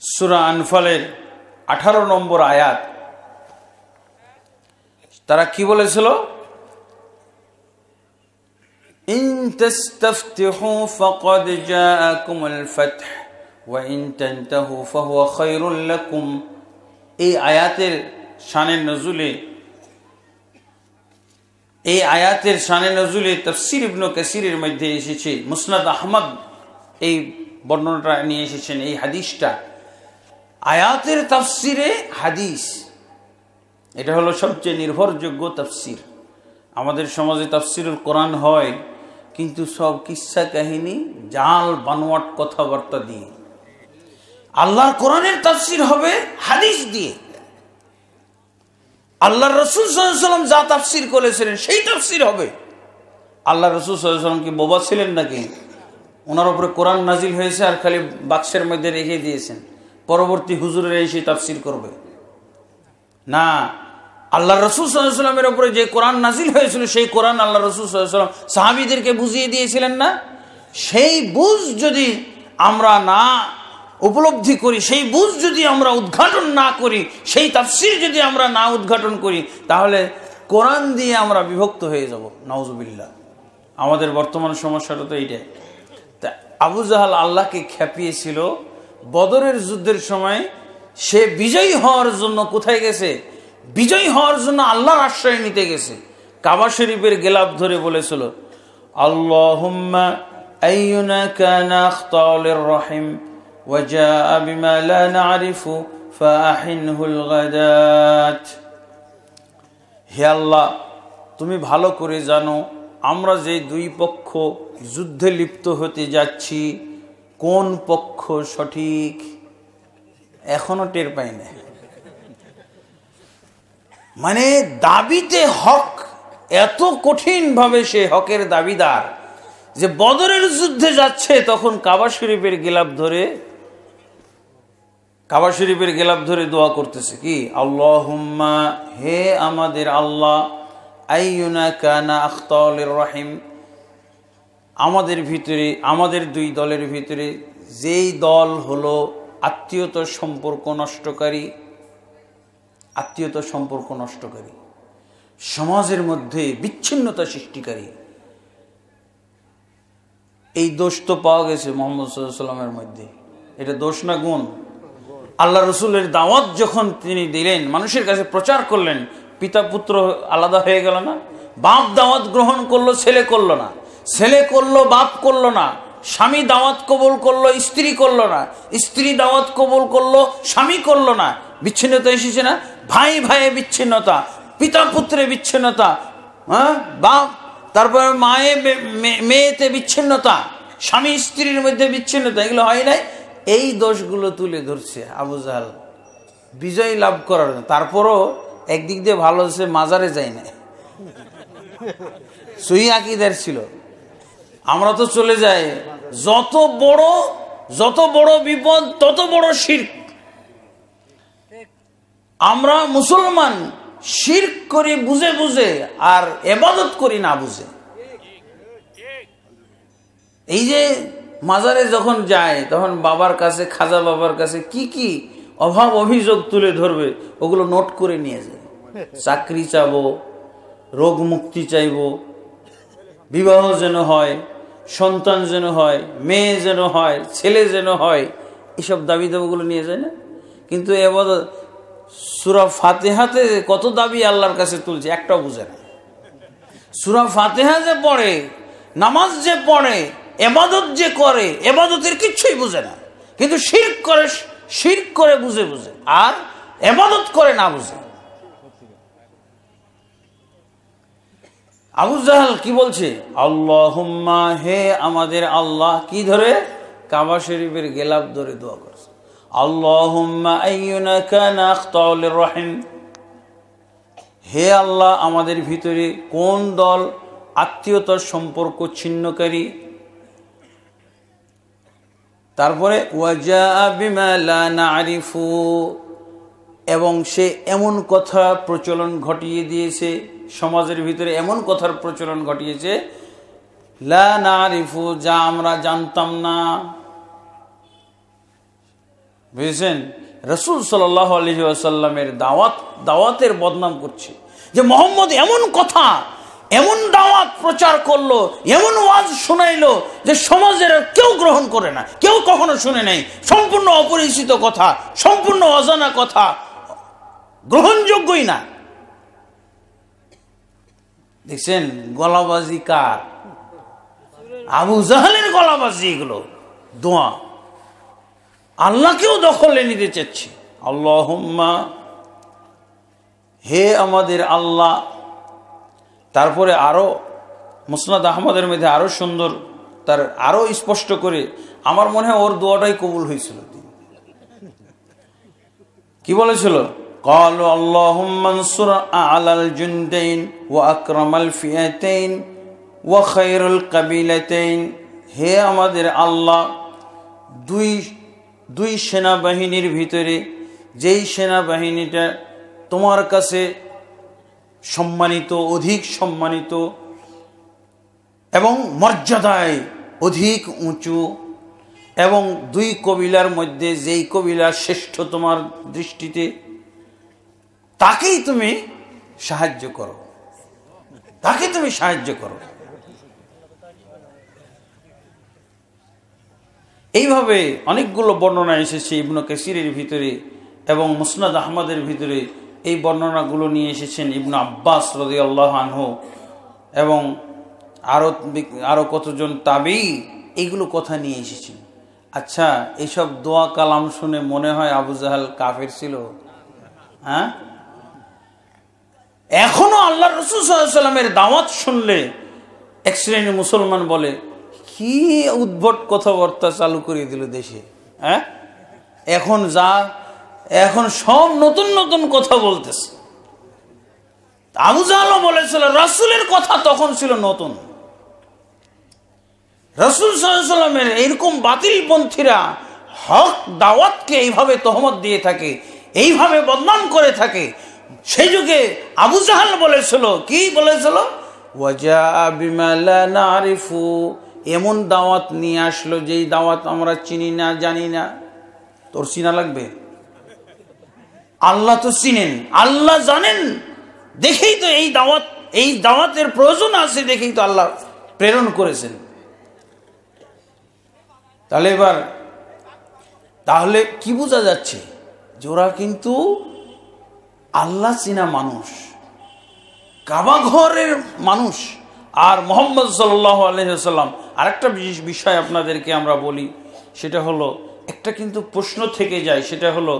সূরা আনফালের 18 নম্বর আয়াত। তারা কি বলেছিল? ইন তাস্তাফতিহু ফাকাদ জাআকুমুল ফাতহ ওয়া ইন তানতাহু ফাহুয়া খায়রুল লাকুম। এই আয়াতের শানে নজুলে তাফসীর ইবনে কাসিরের মধ্যে এসেছে। মুসনাদ আহমদ এই বর্ণনাটা নিয়ে এসেছেন, এই হাদিসটা। আয়াতের তাফসীরে হাদিস, এটা হলো সবচেয়ে নির্ভরযোগ্য তাফসীর। আমাদের সমাজে তাফসীরুল কোরআন হয়, কিন্তু সব কিচ্ছা কাহিনী, জাল বানোয়াট কথাবার্তা দিয়ে। আল্লাহর কোরআনের তাফসীর হবে হাদিস দিয়ে। আল্লাহর রাসূল সাল্লাল্লাহু আলাইহি ওয়াসাল্লাম যা তাফসীর করেছিলেন সেই তাফসীর হবে। আল্লাহর রাসূল সাল্লাল্লাহু আলাইহি ওয়াসাল্লাম কি বোবা ছিলেন নাকি? ওনার উপরে কোরআন নাজিল হয়েছে আর খালি বাক্সের মধ্যে রেখে দিয়েছেন, পরবর্তী হুজুরেরা এসে তাফসীর করবে? না, আল্লাহর রাসূল সাল্লাল্লাহু আলাইহি ওয়াসাল্লামের উপরে যে কোরআন নাজিল হয়েছিল সেই কোরআন আল্লাহর রাসূল সাল্লাল্লাহু আলাইহি ওয়াসাল্লাম সাহাবীদেরকে বুঝিয়ে দিয়েছিলেন না? সেই বুঝ যদি আমরা না উপলব্ধি করি, সেই বুঝ যদি আমরা উদ্ঘাটন না করি, সেই তাফসীর যদি আমরা না উদ্ঘাটন করি, তাহলে কোরআন দিয়ে আমরা বিভক্ত হয়ে যাব। নাউজুবিল্লাহ। আমাদের বর্তমান সমস্যাটা তো এইটাই। তা আবু জাহাল আল্লাহকে খেপিয়েছিল বদরের যুদ্ধের সময়। সে বিজয়ী হওয়ার জন্য কোথায় গেছে? বিজয়ী হওয়ার জন্য আল্লাহর আশ্রয় নিতে গেছে। কাবা শরীফের গেলাপ ধরে বলেছিল, আল্লাহুম্মা আইয়ুনা কানা আখতাউ লিররাহিম ওয়া জাআ বিমা লা না'রিফু ফাআহিনহুল গাদাত। হে আল্লাহ, তুমি ভালো করে জানো আমরা যে দুই পক্ষ যুদ্ধে লিপ্ত হতে যাচ্ছি, কোন পক্ষ সঠিক এখনো টের পাই না। মানে দাবিতে হক এত কঠিন ভাবে সে হকের দাবিদার যে বদরের যুদ্ধে যাচ্ছে, তখন কাবা শরীফের গেলাপ ধরে দোয়া করতেছে কি? আল্লাহুম্মা, হে আমাদের আল্লাহ, আইয়ুনা কানা আখতাউ লিররাহিম, আমাদের ভিতরে, আমাদের দুই দলের ভিতরে যেই দল হলো আত্মীয়তা সম্পর্ক নষ্টকারী, আত্মীয়তা সম্পর্ক নষ্টকারী, সমাজের মধ্যে বিচ্ছিন্নতা সৃষ্টিকারী, এই দোষ তো পাওয়া গেছে মুহাম্মদ সাল্লাল্লাহু আলাইহি ওয়াসাল্লামের মধ্যে। এটা দোষ না গুণ? আল্লাহ রসুলের দাওয়াত যখন তিনি দিলেন, মানুষের কাছে প্রচার করলেন, পিতা পুত্র আলাদা হয়ে গেল না? বাপ দাওয়াত গ্রহণ করলো, ছেলে করলো না, ছেলে করলো, বাপ করলো না, স্বামী দাওয়াত কবুল করলো, স্ত্রী করলো না, স্ত্রী দাওয়াত কবুল করলো, স্বামী করলো না। বিচ্ছিন্নতা এসেছে না? ভাই ভাইয়ে বিচ্ছিন্নতা, পিতা পুত্রে বিচ্ছিন্নতা, হ্যাঁ, বাপ, তারপরে মায়ে মেয়েতে বিচ্ছিন্নতা, স্বামী স্ত্রীর মধ্যে বিচ্ছিন্নতা, এগুলো হয় নাই? এই দোষগুলো তুলে ধরছে আবু জাহেল বিজয় লাভ করার। তারপরও একদিক দিয়ে ভালো হচ্ছে, মাজারে যায় না, সহি আকীদার ছিল। আমরা তো চলে যাই, যত বড় বিপদ তত বড় শিরক। আমরা মুসলমান শিরক করি বুঝে বুঝে, আর ইবাদত করি না বুঝে। এই যে মাজারে যখন যায়, তখন বাবার কাছে, খাজা বাবার কাছে কি কি অভাব অভিযোগ তুলে ধরবে, ওগুলো নোট করে নিয়ে যায়। চাকরি চাবো, রোগ মুক্তি চাইবো, বিবাহ যেন হয়, সন্তান যেন হয়, মেয়ে যেন হয়, ছেলে যেন হয়, এসব দাবি দাবিগুলো নিয়ে যায় না? কিন্তু এবার সূরা ফাতিহাতে কত দাবি আল্লাহর কাছে তুলছে, একটাও বুঝে না। সূরা ফাতিহা যে পড়ে, নামাজ যে পড়ে, ইবাদত যে করে, ইবাদতের কিচ্ছুই বুঝে না, কিন্তু শিরক করে বুঝে বুঝে, আর ইবাদত করে না বুঝে। আবু জাহেল কি বলছে? আল্লাহুম্মা, হে আমাদের আল্লাহ, কি ধরে? কাবা শরীফের গেলাপ ধরে দোয়া করছে। আল্লাহুম্মা আইয়ুনা কানা আখতাউ লিররহিম, হে আল্লাহ, আমাদের ভিতরে কোন দল আত্মীয়তার সম্পর্ক ছিন্নকারী। তারপরে ওয়াজা বিমা লা নারিফু, এবং সে এমন কথা প্রচলন ঘটিয়ে দিয়েছে, সমাজের ভিতরে এমন কথার প্রচলন ঘটিয়েছে, লা নারিফু, যা আমরা জানতাম না। বুঝেছেন? রাসূল সাল্লাল্লাহু আলাইহি ওয়াসাল্লামের দাওয়াতের বদনাম করছে, যে মুহাম্মদ এমন কথা, এমন দাওয়াত প্রচার করলো, এমন ওয়াজ শোনাইলো, যে সমাজের কেউ গ্রহণ করে না, কেউ কখনো শুনে নাই। সম্পূর্ণ অপরিচিত কথা, সম্পূর্ণ অজানা কথা, গ্রহণযোগ্যই না। দেখছেন গলাবাজি কার? আবু জাহেলের গলাবাজি। এগুলো দোয়া আল্লাহকেও দখলে নিতে চাচ্ছে। আল্লাহুম্মা, হে আমাদের আল্লাহ। তারপরে আরো মুসনাদ আহমদের মধ্যে আরো সুন্দর, তার আরো স্পষ্ট করে, আমার মনে হয় ওর দোয়াটাই কবুল হয়েছিল। কি বলেছিল? ক্বালু আল্লাহুম্মা আনসুর আলাল জুনদাইন ওয়া আকরামাল ফিয়াতাইন ওয়া খায়রুল কাবিলাতাইন, হে আমাদের আল্লাহ, দুই সেনাবাহিনীর ভিতরে যেই সেনাবাহিনীটা তোমার কাছে সম্মানিত, অধিক সম্মানিত এবং মর্যাদায় অধিক উঁচু, এবং দুই কবিলার মধ্যে যেই কবিলা শ্রেষ্ঠ তোমার দৃষ্টিতে, তাকেই তুমি সাহায্য করো, তাকে তুমি সাহায্য করো। এইভাবে অনেকগুলো বর্ণনা এসেছে ইবনে কাসিরের ভিতরে এবং মুসনাদ আহমদের ভিতরে। এই বর্ণনাগুলো নিয়ে এসেছেন ইবনে আব্বাস রাদিয়াল্লাহু আনহু এবং আরো কতজন তাবী, এইগুলো কথা নিয়ে এসেছেন। আচ্ছা, এইসব দোয়া কালাম শুনে মনে হয় আবু জাহেল কাফের ছিল? হ্যাঁ, এখনো আল্লাহ রাসূল সাল্লাল্লাহু আলাইহি ওয়াসাল্লামের দাওয়াত শুনলে এক শ্রেণীর মুসলমান বলে, কি উদ্ভট কথাবার্তা চালু করে দিল দেশে। হ্যাঁ, এখন সব নতুন নতুন কথা বলতেছে। আবু জাহেল বলেছিল রাসূলের কথা তখন ছিল নতুন। রাসূল সাল্লাল্লাহু আলাইহি ওয়াসাল্লামের এরকম বাতিলপন্থীরা হক দাওয়াতকে এইভাবে তহমত দিয়ে থাকে, এইভাবে বদনাম করে থাকে। সেই যুগে আবু জাহেল বলেছিল, কি বলেছিল? ওয়াজা বিমা লা নারিফু, এমন দাওয়াত নিয়ে আসলো যেই দাওয়াত আমরা চিনি না, জানি না। তোর চিনা লাগবে? আল্লাহ তো চিনেন, আল্লাহ জানেন, দেখেই তো এই দাওয়াতের প্রয়োজন আছে, দেখেই তো আল্লাহ প্রেরণ করেছেন। তাহলে কি বোঝা যাচ্ছে? যে ওরা কিন্তু আল্লাহ চিনা মানুষ, কাবা ঘরের মানুষ। আর মুহাম্মদ সাল্লাল্লাহু আলাইহি ওয়াসাল্লাম, আরেকটা বিশেষ বিষয় আপনাদেরকে আমরা বলি, সেটা হলো, একটা কিন্তু প্রশ্ন থেকে যায়, সেটা হলো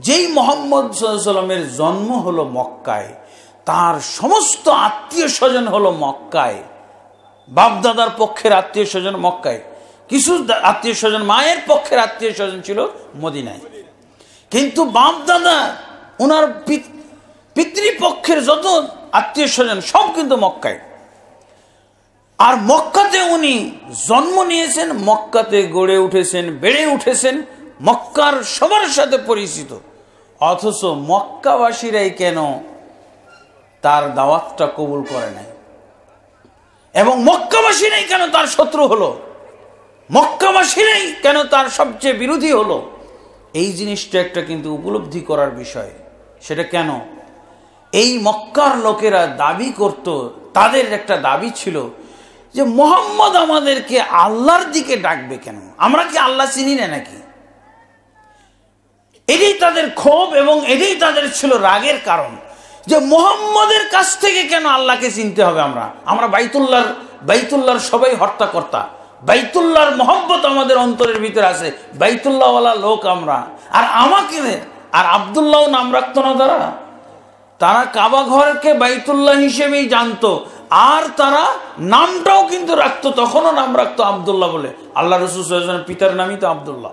যেই মুহাম্মদ সাল্লাল্লাহু আলাইহি ওয়াসাল্লামের জন্ম হলো মক্কায়, তার সমস্ত আত্মীয় স্বজন হলো মক্কায়, বাপদাদার পক্ষের আত্মীয় স্বজন মক্কায়, কিছু আত্মীয় স্বজন মায়ের পক্ষের আত্মীয় স্বজন ছিল মদিনায়, কিন্তু বাপদাদা ওনার পিতৃপক্ষের যত আত্মীয় স্বজন সব কিন্তু মক্কায়। আর মক্কাতে উনি জন্ম নিয়েছেন, মক্কাতে গড়ে উঠেছেন, বেড়ে উঠেছেন, মক্কার সবার সাথে পরিচিত। অথচ মক্কাবাসীরাই কেন তার দাওয়াতটা কবুল করে নাই? এবং মক্কাবাসীরাই কেন তার শত্রু হলো? মক্কাবাসীরাই কেন তার সবচেয়ে বিরোধী হলো? এই জিনিসটা একটা কিন্তু উপলব্ধি করার বিষয়। সেটা কেন? এই মক্কার লোকেরা দাবি করত, তাদের একটা দাবি ছিল যে মুহাম্মদ আমাদেরকে আল্লাহর দিকে ডাকবে কেন? আমরা কি আল্লাহ চিনি না নাকি? এটাই তাদের ক্ষোভ এবং এটাই তাদের ছিল রাগের কারণ, যে মুহাম্মদের কাছ থেকে কেন আল্লাহকে চিনতে হবে? আমরা বাইতুল্লাহর সবাই হর্তাকর্তা, বাইতুল্লাহর মহব্বত আমাদের অন্তরের ভিতরে আছে, বাইতুল্লাহওয়ালা লোক আমরা। আর আব্দুল্লাহ নাম রাখতো না তারা কাবা ঘরকে বাইতুল্লাহ হিসেবেই জানতো, আর তারা নামটাও কিন্তু রাখতো, তখনও নাম রাখতো আব্দুল্লাহ বলে। আল্লাহ রাসূল সাল্লাল্লাহু আলাইহি ওয়াসাল্লামের পিতার নামই তো আব্দুল্লাহ।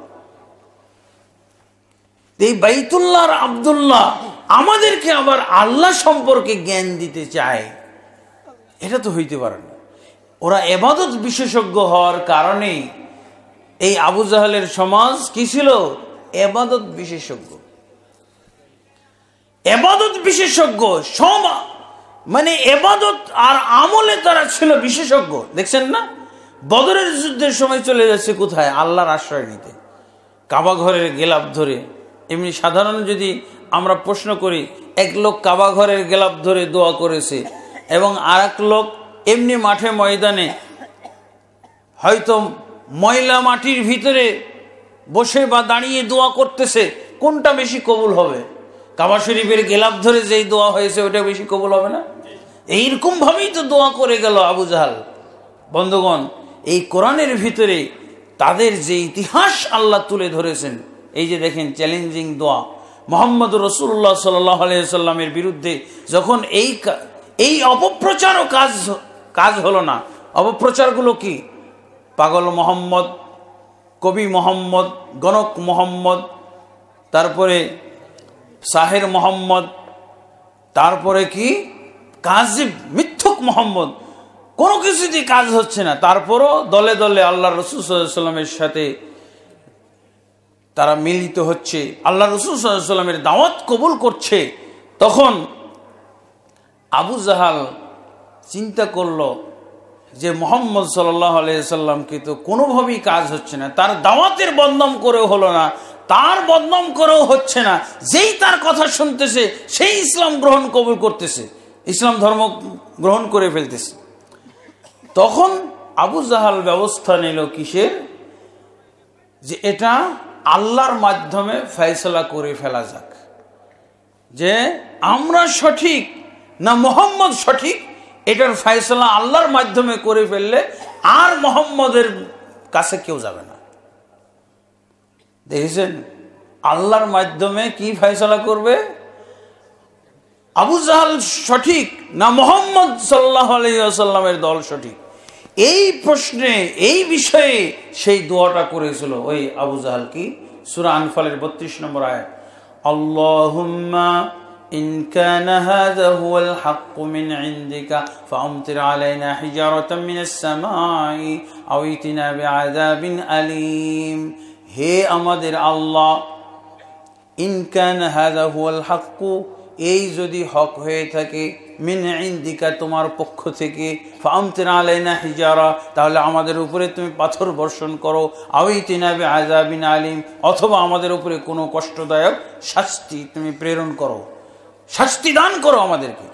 এই বাইতুল্লাহ আর আব্দুল্লাহ আমাদেরকে আবার আল্লাহ সম্পর্কে জ্ঞান দিতে চায়, এটা তো হইতে পারে না। ওরা ইবাদত বিশেষজ্ঞ হওয়ার কারণে এই আবু জাহেলের সমাজ কি ছিল? ইবাদত বিশেষজ্ঞ। ইবাদত বিশেষজ্ঞ মানে ইবাদত আর আমলে তারা ছিল বিশেষজ্ঞ। দেখছেন না, বদরের যুদ্ধের সময় চলে যাচ্ছে কোথায়? আল্লাহর আশ্রয় নিতে, কাবা ঘরের গেলাপ ধরে। এমনি সাধারণ যদি আমরা প্রশ্ন করি, এক লোক কাবা ঘরের গেলাপ ধরে দোয়া করেছে এবং আর এক লোক এমনি মাঠে ময়দানে হয়তো ময়লা মাটির ভিতরে বসে বা দাঁড়িয়ে দোয়া করতেছে, কোনটা বেশি কবুল হবে? কাবা শরীফের গেলাপ ধরে যেই দোয়া হয়েছে ওটা বেশি কবুল হবে না? এইরকম ভাবেই তো দোয়া করে গেল আবু জাহাল। বন্ধুগণ, এই কোরআনের ভিতরে তাদের যে ইতিহাস আল্লাহ তুলে ধরেছেন, এই যে দেখেন চ্যালেঞ্জিং দোয়া, মুহাম্মদ রাসূলুল্লাহ সাল্লাল্লাহু আলাইহি ওয়াসাল্লামের বিরুদ্ধে যখন এই অপপ্রচারও কাজ হলো না। অপপ্রচারগুলো কি? পাগল মোহাম্মদ, কবি মোহাম্মদ, গণক মোহাম্মদ, তারপরে সাহের মোহাম্মদ, তারপরে কি কাজিব মিথ্যুক মোহাম্মদ, কোনো কিছুতেই কাজ হচ্ছে না। তারপরও দলে দলে আল্লাহ রাসূল সাল্লাল্লাহু আলাইহি ওয়াসাল্লামের সাথে তারা মিলিত হচ্ছে, আল্লাহ রাসূল সাল্লাল্লাহু আলাইহি ওয়াসাল্লামের দাওয়াত কবুল করছে। তখন আবু জাহাল চিন্তা করলো যে মুহাম্মদ সাল্লাল্লাহু আলাইহি ওয়াসাল্লামকে তো কোনোভাবেই কাজ হচ্ছে না, তার দাওয়াতের বদনাম করেও হলো না, তার বদনাম করেও হচ্ছে না, যেই তার কথা শুনতেছে সেই ইসলাম গ্রহণ কবুল করতেছে, ইসলাম ধর্ম গ্রহণ করে ফেলতেছে। তখন আবু জাহাল ব্যবস্থা নিল কিসের? যে এটা আল্লাহর মাধ্যমে ফয়সালা করে ফেলা যাক, যে আমরা সঠিক না মুহাম্মদ সঠিক, এটার ফয়সালা আল্লাহর মাধ্যমে করে ফেললে আর মুহাম্মদের কাছে কেউ যাবে না। দেখেছেন আল্লাহর মাধ্যমে কি ফয়সালা করবে? আবু জাহাল সঠিক না মুহাম্মদ সাল্লাল্লাহু আলাইহি ওয়াসাল্লামের দল সঠিক? এই প্রশ্নে, এই বিষয়ে সেই দোয়াটা করেছিল ওই আবু জাহাল। কি? সূরা আনফালের 32 নম্বর আয়াত, আল্লাহুম্মা ইন কানা হাযা হুয়াল হাক্কু মিন ইনদিকা ফাআমতির আলাইনা হিজারাতাম মিনাস সামাই আও ইতিনা বিআযাবিন আলীম। হে আমাদের আল্লাহ, ইন কানা হাযা হুয়াল হাক্কু, এই যদি হক হয়ে থাকে, মিন ইনদিকা, তোমার পক্ষ থেকে, ফামতির আলাইনা হিজারা, তাহলে আমাদের উপরে তুমি পাথর বর্ষণ করো, আওইতিনা বিআযাবিন আলিম, অথবা আমাদের উপরে কোনো কষ্টদায়ক শাস্তি তুমি প্রেরণ করো, শাস্তি দান করো আমাদেরকে।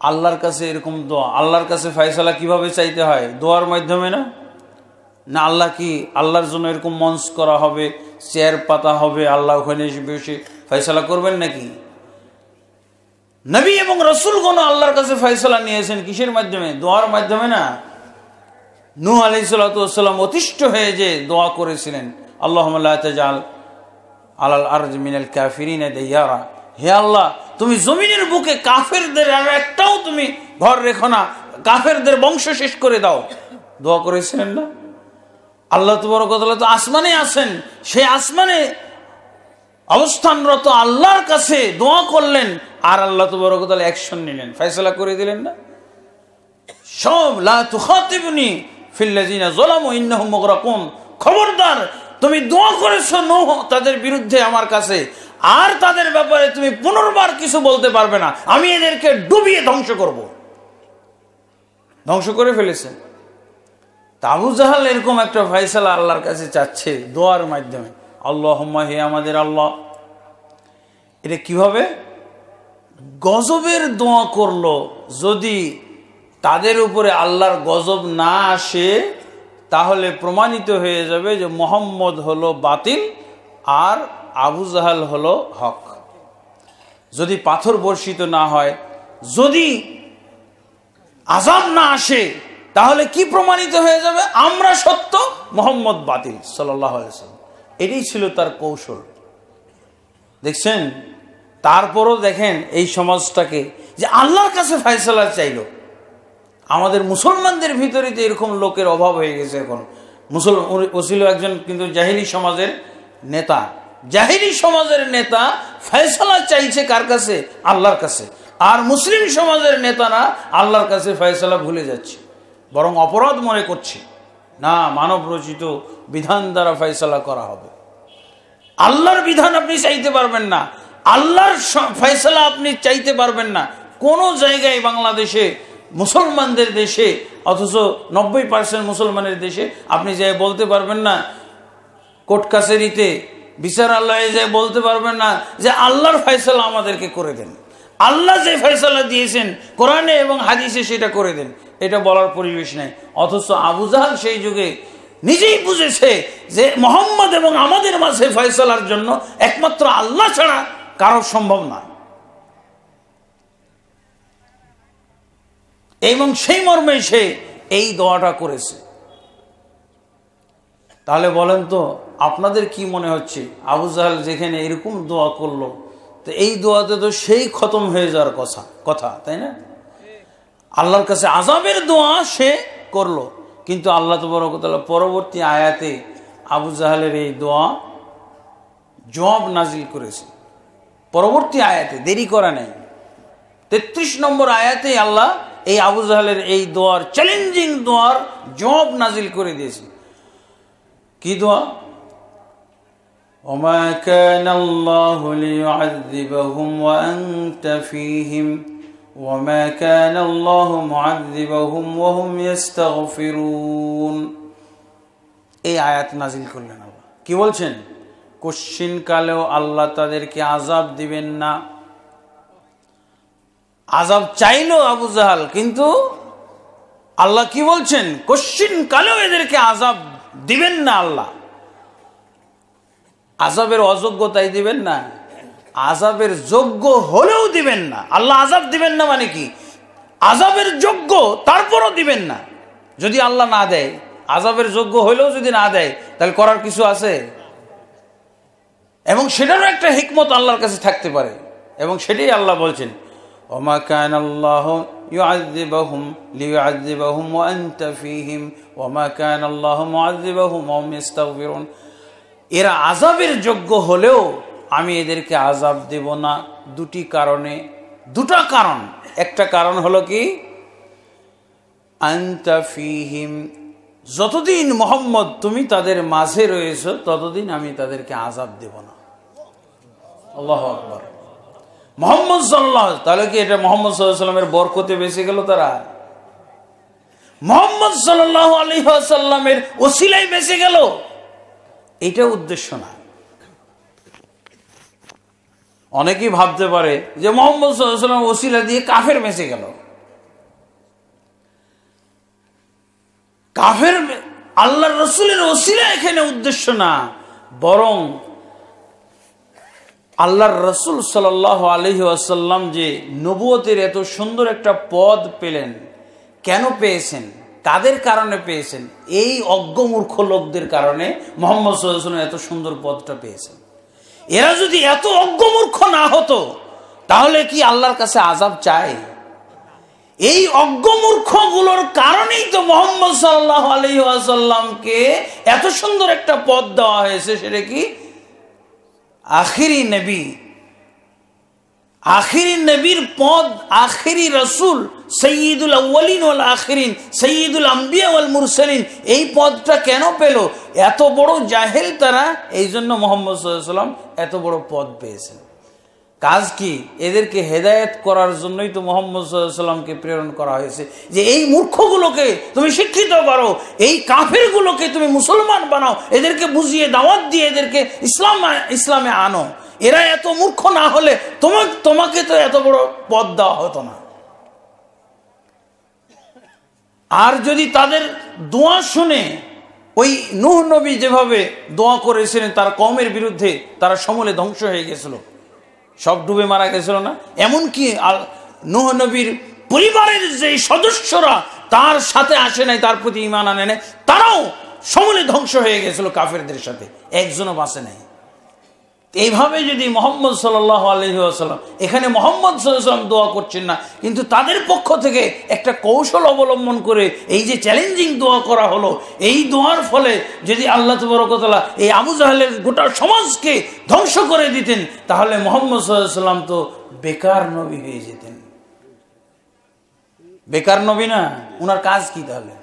আল্লাহর কাছে এরকম দোয়া, আল্লাহর কাছে ফয়সালা কিভাবে চাইতে হয়? দোয়ার মাধ্যমে না? না আল্লাহ কি আল্লাহর জন্য এরকম মঞ্চ করা হবে, চেয়ার পাতা হবে, আল্লাহ ওখানে এসে বসে ফয়সালা করবেন নাকি? নবী এবং রাসূলগণ আল্লাহর কাছে ফয়সালা নিয়েছেন কিসের মাধ্যমে? দোয়ার মাধ্যমে না? নূহ আলাইহিস সালাতু ওয়াস সালাম অতিষ্ঠ হয়ে যে দোয়া করেছিলেন, আল্লাহুম্মা লা তাজআল আলাল আরদি মিনাল কাফিরিনা দাইয়ারা, হে আল্লাহ তুমি জমিনের বুকে কাফেরদের আর একটাও তুমি ঘর রেখো না, কাফেরদের বংশ শেষ করে দাও। দোয়া করেছিলেন না? আল্লাহ তাবারক ওয়া তাআলা তো আসমানে আছেন, সেই আসমানে অবস্থানরত আল্লাহর কাছে দোয়া করলেন, আর আল্লাহ তাবারক ওয়া তাআলা অ্যাকশন নিলেন, ফয়সালা করে দিলেন না? সব লা তুখাতিবনি ফিল্লাযিনা যালামু ইন্নাহুম মুগরাকুন, খবরদার তুমি দোয়া করেছো নূহ তাদের বিরুদ্ধে আমার কাছে, আর তাদের ব্যাপারে তুমি পুনর্বার কিছু বলতে পারবে না, আমি এদেরকে ডুবিয়ে ধ্বংস করব। ধ্বংস করে ফেলেছে। তা আবু জাহাল এরকম একটা ফয়সালা আল্লাহর কাছে চাচ্ছে দোয়ার মাধ্যমে, আল্লাহুম্মা, হে আমাদের আল্লাহ। এটা কিভাবে? গজবের দোয়া করলো, যদি তাদের উপরে আল্লাহর গজব না আসে তাহলে প্রমাণিত হয়ে যাবে যে মুহাম্মদ হলো বাতিল আর আবু জাহাল হলো হক। যদি পাথর বর্ষিত না হয়, যদি আযাব না আসে, তাহলে কি প্রমাণিত হয়ে যাবে? আমরা সত্য, মুহাম্মদ বাতিল সাল্লাল্লাহু আলাইহি ওয়াসাল্লাম। এটাই ছিল তার কৌশল। দেখছেন? তারপরও দেখেন এই সমাজটাকে যে আল্লাহর কাছে ফয়সালা চাইল। আমাদের মুসলমানদের ভিতরে তো এরকম লোকের অভাব হয়ে গেছে এখন। ও ছিল একজন কিন্তু জাহিলি সমাজের নেতা। জাহিলি সমাজের নেতা ফয়সালা চাইছে কার কাছে? আল্লাহর কাছে। আর মুসলিম সমাজের নেতারা আল্লাহর কাছে ফয়সালা ভুলে যাচ্ছে, বরং অপরাধ মনে করছে। না, মানব রচিত বিধান দ্বারা ফয়সালা করা হবে। আল্লাহর বিধান আপনি চাইতে পারবেন না, আল্লাহর ফয়সালা আপনি চাইতে পারবেন না কোন জায়গায়। বাংলাদেশে মুসলমানদের দেশে, অথচ 90% মুসলমানের দেশে আপনি যে বলতে পারবেন না, কোর্ট কাছারিতে বিচার আল্লাহ যে বলতে পারবেন না যে আল্লাহর ফয়সালা আমাদেরকে করে দেন, আল্লাহ যে ফয়সালা দিয়েছেন কোরআনে এবং হাদিসে সেটা করে দেন, এটা বলার পরিবেশ নাই। অথচ আবু জাহাল সেই যুগে নিজেই বুঝেছে যে মুহাম্মদ এবং আমাদের মাঝে ফয়সালার জন্য একমাত্র আল্লাহ ছাড়া কারো সম্ভব না। এবং সেই মর্মে সে এই দোয়াটা করেছে। তাহলে বলেন তো আপনাদের কি মনে হচ্ছে, আবু জাহাল যেখানে এরকম দোয়া করলো, তো এই দোয়াতে তো সেই খতম হয়ে যাওয়ার কথা, তাই না? আল্লাহর কাছে আযাবের দোয়া সে করলো, কিন্তু আল্লাহ তাবারক ওয়া তাআলা পরবর্তী আয়াতে আবু জাহালের এই দোয়া জবাব নাজিল করেছে। পরবর্তী আয়াতে, দেরি করা নাই, 33 নম্বর আয়াতে আল্লাহ এই আবু জাহালের এই দোয়ার, চ্যালেঞ্জিং দোয়ার জবাব নাজিল করে দিয়েছে। কি দোয়া? ওমা কানাল্লাহু লিয়ুআযযিবাহুম ওয়া আনতা ফীহিম ওমা কানাল্লাহু মুআযযিবাহুম ওয়া হুম ইস্তাগফিরুন। এই আয়াত নাজিল করলেন আল্লাহ। কি বলছেন? কশ্চিন কালেও আল্লাহ তাদেরকে আযাব দিবেন না। আযাব চাইলো আবু জাহাল, কিন্তু আল্লাহ কি বলছেন? কশ্চিন কালেও এদেরকে আযাব দিবেন না। আল্লাহ আযাবের অযোগ্যতাই দিবেন না, আযাবের যোগ্য হলেও দিবেন না। আল্লাহ আযাব দিবেন না মানে কি? আযাবের যোগ্য তারপরও দিবেন না। যদি আল্লাহ না দেয়, আযাবের যোগ্য হলেও যদি না দেয়, তাহলে করার কিছু আছে? এবং সেটারও একটা হিকমত আল্লাহর কাছে থাকতে পারে, এবং সেটাই আল্লাহ বলছেন, ওমা কানাল্লাহু ইউআযযিবুহুম লিয়ুআযযিবাহুম ওয়া আনতা ফীহিম ওমা কানাল্লাহু মুআযযিবাহুম ওয়া হুম ইস্তাগফিরুন। এরা আযাবের যোগ্য হলেও আমি এদেরকে আযাব দেব না দুটি কারণে। দুটা কারণ। একটা কারণ হলো কি, আনতা ফীহিম, যতদিন মুহাম্মদ তুমি তাদের মাঝে রয়েছো ততদিন আমি তাদেরকে আযাব দেব না। আল্লাহু আকবার। মোহাম্মদ সাল্লাল্লাহু, তাহলে কি এটা মোহাম্মদ সাল্লাল্লাহু আলাইহি ওয়াসাল্লামের বরকতে বেঁচে গেল? তারা মোহাম্মদ সাল্লাল্লাহু আলাইহি ওয়াসাল্লামের ওসিলায় বেঁচে গেল, এটা উদ্দেশ্য না। অনেকেই ভাবতে পারে যে মোহাম্মদ সাল্লাল্লাহু আলাইহি ওয়াসাল্লামের ওসিলা দিয়ে কাফের বেঁচে গেল। কাফের আল্লাহর রাসূলের ওসিলা এখানে উদ্দেশ্য না, বরং আল্লাহর রাসূল সাল্লাল্লাহু আলাইহি ওয়াসাল্লাম যে নবুয়তের এত সুন্দর একটা পদ পেলেন, কেন পেয়েছেন, কাদের কারণে পেয়েছেন? এই অজ্ঞ মূর্খ লোকদের কারণে মুহাম্মদ সাল্লাল্লাহু আলাইহি ওয়াসাল্লাম এত সুন্দর পদটা পেয়েছেন। এরা যদি এত অজ্ঞ মূর্খ না হতো তাহলে কি আল্লাহর কাছে আযাব চায়? এই অজ্ঞ মূর্খ গুলোর কারণেই তো মুহাম্মদ সাল্লাল্লাহু আলাইহি ওয়াসাল্লামকে এত সুন্দর একটা পদ দেওয়া হয়েছে। সেটা কি? আখিরি নবী, আখিরি নবীর পদ, আখিরি রাসূল, সাইয়্যিদুল আউয়ালিন ওয়াল আখিরিন, সাইয়্যিদুল আম্বিয়া ওয়াল মুরসালিন। এই পদটা কেন পেল? এত বড় জাহেল তারা, এই জন্য মুহাম্মদ সাল্লাল্লাহু আলাইহি ওয়াসাল্লাম এত বড় পদ পেয়েছেন। কাজ কি? এদেরকে হেদায়েত করার জন্যই তো মুহাম্মদ সাল্লাল্লাহু আলাইহি ওয়াসাল্লামকে প্রেরণ করা হয়েছে, যে এই মূর্খগুলোকে তুমি শিক্ষিত করো, এই কাফেরগুলোকে তুমি মুসলমান বানাও, এদেরকে বুঝিয়ে দাওয়াত দিয়ে এদেরকে ইসলামে আনো। এরা এত মূর্খ না হলে তোমাকে তো এত বড় পদ দেওয়া হতো না। আর যদি তাদের দোয়া শুনে, ওই নূহ নবী যেভাবে দোয়া করেছিলেন তার কওমের বিরুদ্ধে, তারা সমূলে ধ্বংস হয়ে গেছিল, সব ডুবে মারা গেছিল না? এমনকি নূহ নবীর পরিবারের যে সদস্যরা তার সাথে আসে নাই, তার প্রতি ঈমান আনে নাই, তারাও সমূলে ধ্বংস হয়ে গেছিল কাফেরদের সাথে, একজনও বাঁচে নাই। এইভাবে যদি মুহাম্মদ সাল্লাল্লাহু আলাইহি ওয়াসাল্লাম, এখানে মুহাম্মদ সাল্লাল্লাহু আলাইহি ওয়াসাল্লাম দোয়া করছেন না, কিন্তু তাদের পক্ষ থেকে একটা কৌশল অবলম্বন করে এই যে চ্যালেঞ্জিং দোয়া করা হলো, এই দোয়ার ফলে যদি আল্লাহ তাবারক ওয়া তাআলা এই আবু জাহেলের গোটা সমাজকে ধ্বংস করে দিতেন, তাহলে মুহাম্মদ সাল্লাল্লাহু আলাইহি ওয়াসাল্লাম তো বেকার নবী হয়ে যেতেন। বেকার নবী না, উনার কাজ কি তাহলে?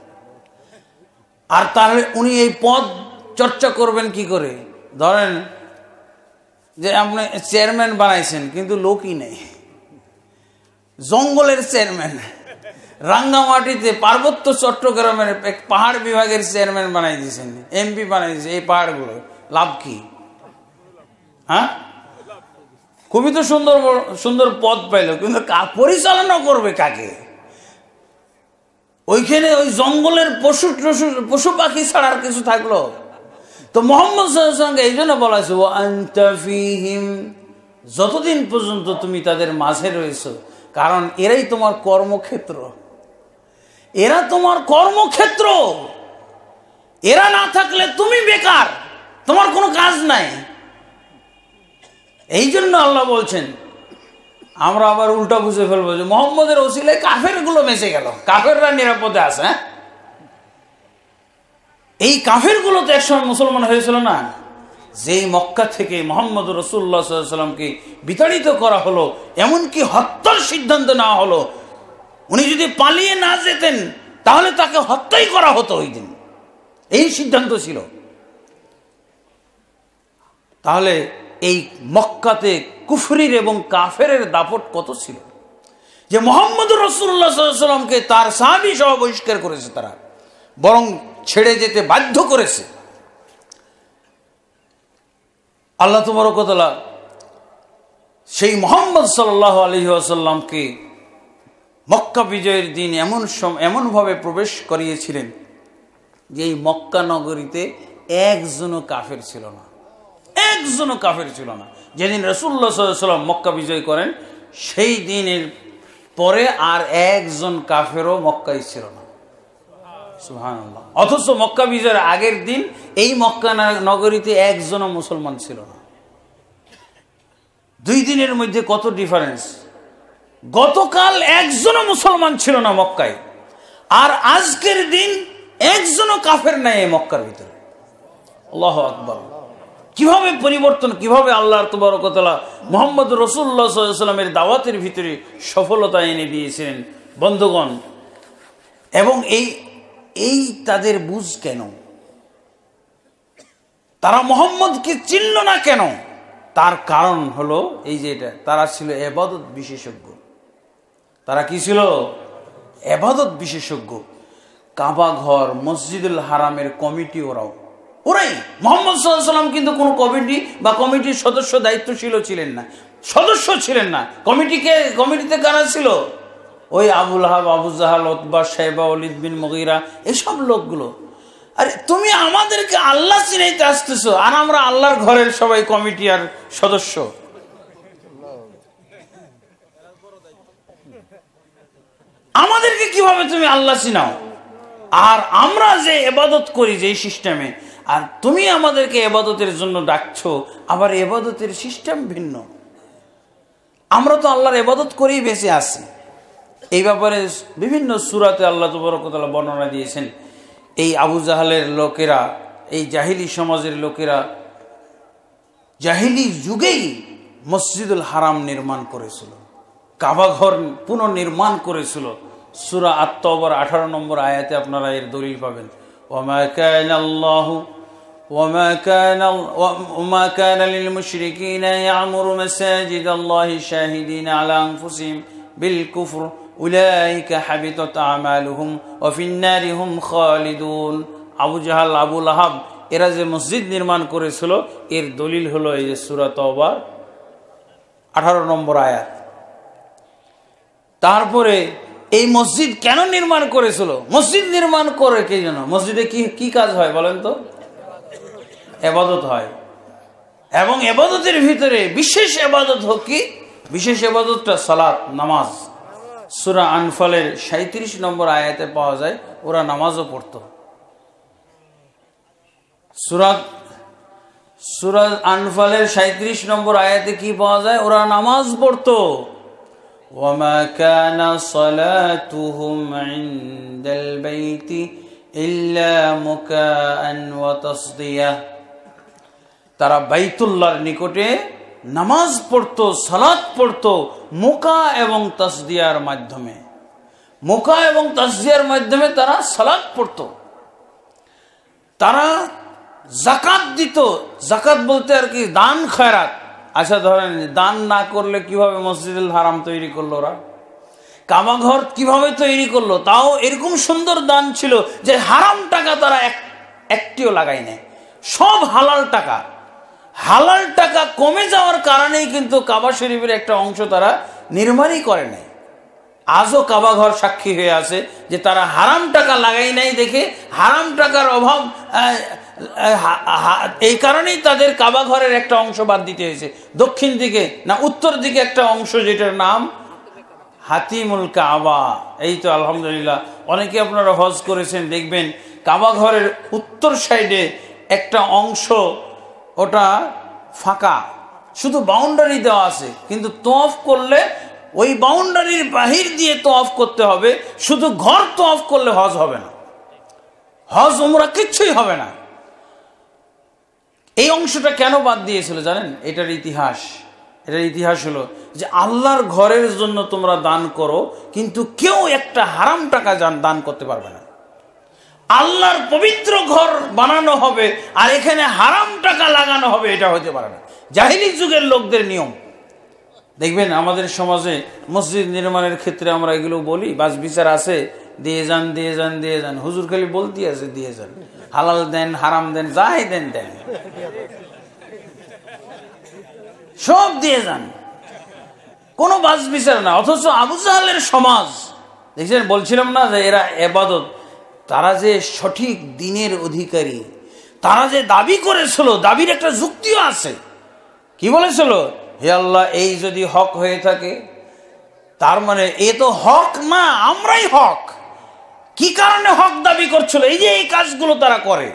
আর তাহলে উনি এই পদ চর্চা করবেন কি করে? ধরেন যে আপনি চেয়ারম্যান বানাইছেন, কিন্তু লোকই নেই, জঙ্গলের চেয়ারম্যান, রাঙ্গামাটিতে পার্বত্য চট্টগ্রামের পাহাড় বিভাগের চেয়ারম্যান বানাই দিয়েছেন, এমপি বানাই দিয়েছেন, এই পাহাড়গুলো লাভ কি? হ্যাঁ, খুবই তো সুন্দর সুন্দর পদ পাইল, কিন্তু পরিচালনা করবে কাকে? ওইখানে ওই জঙ্গলের পশু পাখি ছাড়া আর কিছু থাকলো? তো মুহাম্মদ সাল্লাল্লাহু আলাইহি ওয়াসাল্লাম এই জন্য বলা হয়েছে, ওয়া আনতা ফীহিম, যতদিন পর্যন্ত তুমি তাদের মাঝে রয়েছো, কারণ এরাই তোমার কর্মক্ষেত্র, এরা তোমার কর্মক্ষেত্র। এরা না থাকলে তুমি বেকার, তোমার কোনো কাজ নাই। এই জন্য আল্লাহ বলছেন, আমরা আবার উল্টা বুঝে ফেলবো যে মুহাম্মদের ওসিলায় কাফের গুলো বেঁচে গেল, কাফেররা নিরাপদে আছে। হ্যাঁ, এই কাফের গুলো তো একসময় মুসলমান হয়েছিল না? যেই মক্কা থেকে মুহাম্মদ রাসূলুল্লাহ সাল্লাল্লাহু আলাইহি ওয়াসাল্লামকে বিতাড়িত করা হলো, এমনকি হত্যার সিদ্ধান্ত নেওয়া হলো, উনি যদি পালিয়ে না যেতেন তাহলে তাকে হত্যাই করা হতো ওই দিন, এই সিদ্ধান্ত ছিল। তাহলে এই মক্কাতে কুফরির এবং কাফেরের দাপট কত ছিল, যে মুহাম্মদ রাসূলুল্লাহ সাল্লাল্লাহু আলাইহি ওয়াসাল্লামকে তার সাহাবী সহ বহিষ্কার করেছে, তারা বরং ছেড়ে যেতে বাধ্য করেছে। আল্লাহ তাবারক ওয়া তাআলা সেই মুহাম্মদ সাল্লাল্লাহু আলাইহি ওয়াসাল্লামকে মক্কা বিজয়ের দিন এমনভাবে প্রবেশ করিয়েছিলেন যে এই মক্কা নগরীতে একজনও কাফের ছিল না, একজনও কাফের ছিল না। যেদিন রাসূলুল্লাহ সাল্লাল্লাহু আলাইহি ওয়াসাল্লাম মক্কা বিজয় করেন, সেই দিনের পরে আর একজন কাফেরও মক্কায় ছিল না। সুবহানাল্লাহ। অথচ মক্কা বিজয়ের আগের দিন এই মক্কা নগরীতে একজনও মুসলমান ছিল না। 2 দিনের মধ্যে কত ডিফারেন্স! গতকাল একজনও মুসলমান ছিল না মক্কায়, আর আজকের দিন একজনও কাফের নাই এই মক্কার ভিতরে। আল্লাহু আকবার! কিভাবে পরিবর্তন, কিভাবে আল্লাহ তাবারক ওয়া তাআলা মুহাম্মদ রাসূলুল্লাহ সাল্লাল্লাহু আলাইহি ওয়াসাল্লামের দাওয়াতের ভিতরে সফলতা এনে দিয়েছিলেন বন্ধুগণ। এবং এই তাদের বুঝ কেন? তারা মুহাম্মদকে চিনল না কেন? তার কারণ হলো এই যে এটা, তারা ছিল ইবাদত বিশেষজ্ঞ। তারা কি ছিল? ইবাদত বিশেষজ্ঞ। কাবা ঘর, মসজিদুল হারামের কমিটি ওরাই। মুহাম্মদ সাল্লাল্লাহু আলাইহি ওয়াসাল্লাম কিন্তু কোনো কমিটি বা কমিটির সদস্য দায়িত্বশীল ছিলেন না, সদস্য ছিলেন না। কমিটিতে কারা ছিল? ওই আবু লাহাব, আবু জাহাল, উতবা, শাইবা, ওয়ালিদ বিন মুগীরা, এসব লোকগুলো। আরে তুমি আমাদেরকে আল্লাহ চিনাইতে আসতেছো, আর আমরা আল্লাহর ঘরের সবাই কমিটি আর সদস্য। আমাদেরকে কিভাবে তুমি আল্লাহ চিনাও? আর আমরা যে ইবাদত করি যে সিস্টেমে, আর তুমি আমাদেরকে ইবাদতের জন্য ডাকছো, আবার ইবাদতের সিস্টেম ভিন্ন। আমরা তো আল্লাহর ইবাদত করেই বেঁচে আছি। এই ব্যাপারে বিভিন্ন সূরাতে আল্লাহ তাবারক ওয়া তাআলা বর্ণনা দিয়েছেন। এই আবু জাহালের লোকেরা, এই জাহিলি সমাজের লোকেরা জাহিলি যুগেই মসজিদুল হারাম নির্মাণ করেছিল, কাবা ঘর পুনর্নির্মাণ করেছিল। সূরা আত-তাওবার 18 নম্বর আয়াতে আপনারা এর দলিল পাবেন। ওমা কানা লিল মুশরিকিনা ইয়ামুরু মাসাজিদাল্লাহি শাহিদিনা আলা আনফুসিহিম বিল কুফর উলাইকা হাবিতাত আমালুহুম ওয়া ফিন নারি হুম খালিদুন। আবু জাহাল, আবু লাহাব এরা যে মসজিদ নির্মাণ করেছিল, এর দলিল হলো এই যে সূরা তাওবার 18 নম্বর আয়াত। তারপরে এই মসজিদ কেন নির্মাণ করেছিল? মসজিদ নির্মাণ করে কে যেন? মসজিদে কি কাজ হয় বলেন তো? ইবাদত হয়। এবং ইবাদতের ভিতরে বিশেষ ইবাদত হোক কি? বিশেষ ইবাদতটা সালাত, নামাজ। সূরা আনফালের 37 নম্বর আয়াতে পাওয়া যায় ওরা নামাজও পড়তো। সূরা আনফালের 37 নম্বর আয়াতে কি পাওয়া যায়? ওরা নামাজ পড়তো। ওয়ামা কানা সালাতুহুম ইনদাল বাইতি ইল্লা মুকাআন ওয়া তাসদিয়া। তারা বাইতুল্লাহর নিকটে নামাজ পড়তো, সালাত পড়তো মুকা এবং তাসদিয়ার মাধ্যমে। মুকা এবং তাসদিয়ার মাধ্যমে তারা সালাত পড়তো। তারা যাকাত দিত। যাকাত বলতে আর কি দান খয়রাত। আচ্ছা ধরেন দান না করলে কিভাবে মসজিদুল হারাম তৈরি করলো ওরা? কাবা ঘর কিভাবে তৈরি করলো? তাও এরকম সুন্দর দান ছিল যে হারাম টাকা তারা একটিও লাগাই নেয়, সব হালাল টাকা। হালাল টাকা কমে যাওয়ার কারণেই কিন্তু কাবা শরীফের একটা অংশ তারা নির্মাণই করে নাই। আজও কাবা ঘর সাক্ষী হয়ে আছে যে তারা হারাম টাকা লাগাই নাই দেখে, হারাম টাকার অভাব, এই কারণেই তাদের কাবা ঘরের একটা অংশ বাদ দিতে হয়েছে। দক্ষিণ দিকে না উত্তর দিকে একটা অংশ যেটার নাম হাতিমুল কাবা। এই তো আলহামদুলিল্লাহ, অনেকে আপনারা হজ করেছেন, দেখবেন কাবা ঘরের উত্তর সাইডে একটা অংশ, ওটা ফাঁকা, শুধু বাউন্ডারি দেওয়া আছে, কিন্তু তওয়াফ করলে ওই বাউন্ডারির বাহির দিয়ে তওয়াফ করতে হবে। শুধু ঘর তওয়াফ করলে হজ হবে না, হজ উমরা কিচ্ছুই হবে না। এই অংশটা কেন বাদ দিয়েছিল জানেন? এটার ইতিহাস হলো যে আল্লাহর ঘরের জন্য তোমরা দান করো, কিন্তু কেউ একটা হারাম টাকা দান করতে পারবে না। আল্লাহর পবিত্র ঘর বানানো হবে আর এখানে হারাম টাকা লাগানো হবে, এটা হতে পারে না। জাহিলি যুগের লোকদের নিয়ম। দেখবেন আমাদের সমাজে মসজিদ নির্মাণের ক্ষেত্রে আমরা এগুলো বলি, বাস বিচার আছে, দিয়ে যান দিয়ে যান দিয়ে যান। হুজুর খালি বলতে আছে দিয়ে যান, হালাল দেন হারাম দেন যাই দেন দেন, সব দিয়ে যান, কোনো বাস বিচার না। অথচ আবু জাহালের সমাজ দেখছেন, বলছিলাম না যে এরা ইবাদত, তারা যে সঠিক দ্বীনের অধিকারী, তারা যে দাবি করেছিল, দাবির একটা যুক্তিও আছে। কি বলেছিল? হে আল্লাহ, এই যদি হক হয়ে থাকে তার মানে এ তো হক না, আমরাই হক। কি কারণে হক দাবি করছিল? এই যে এই কাজগুলো তারা করে,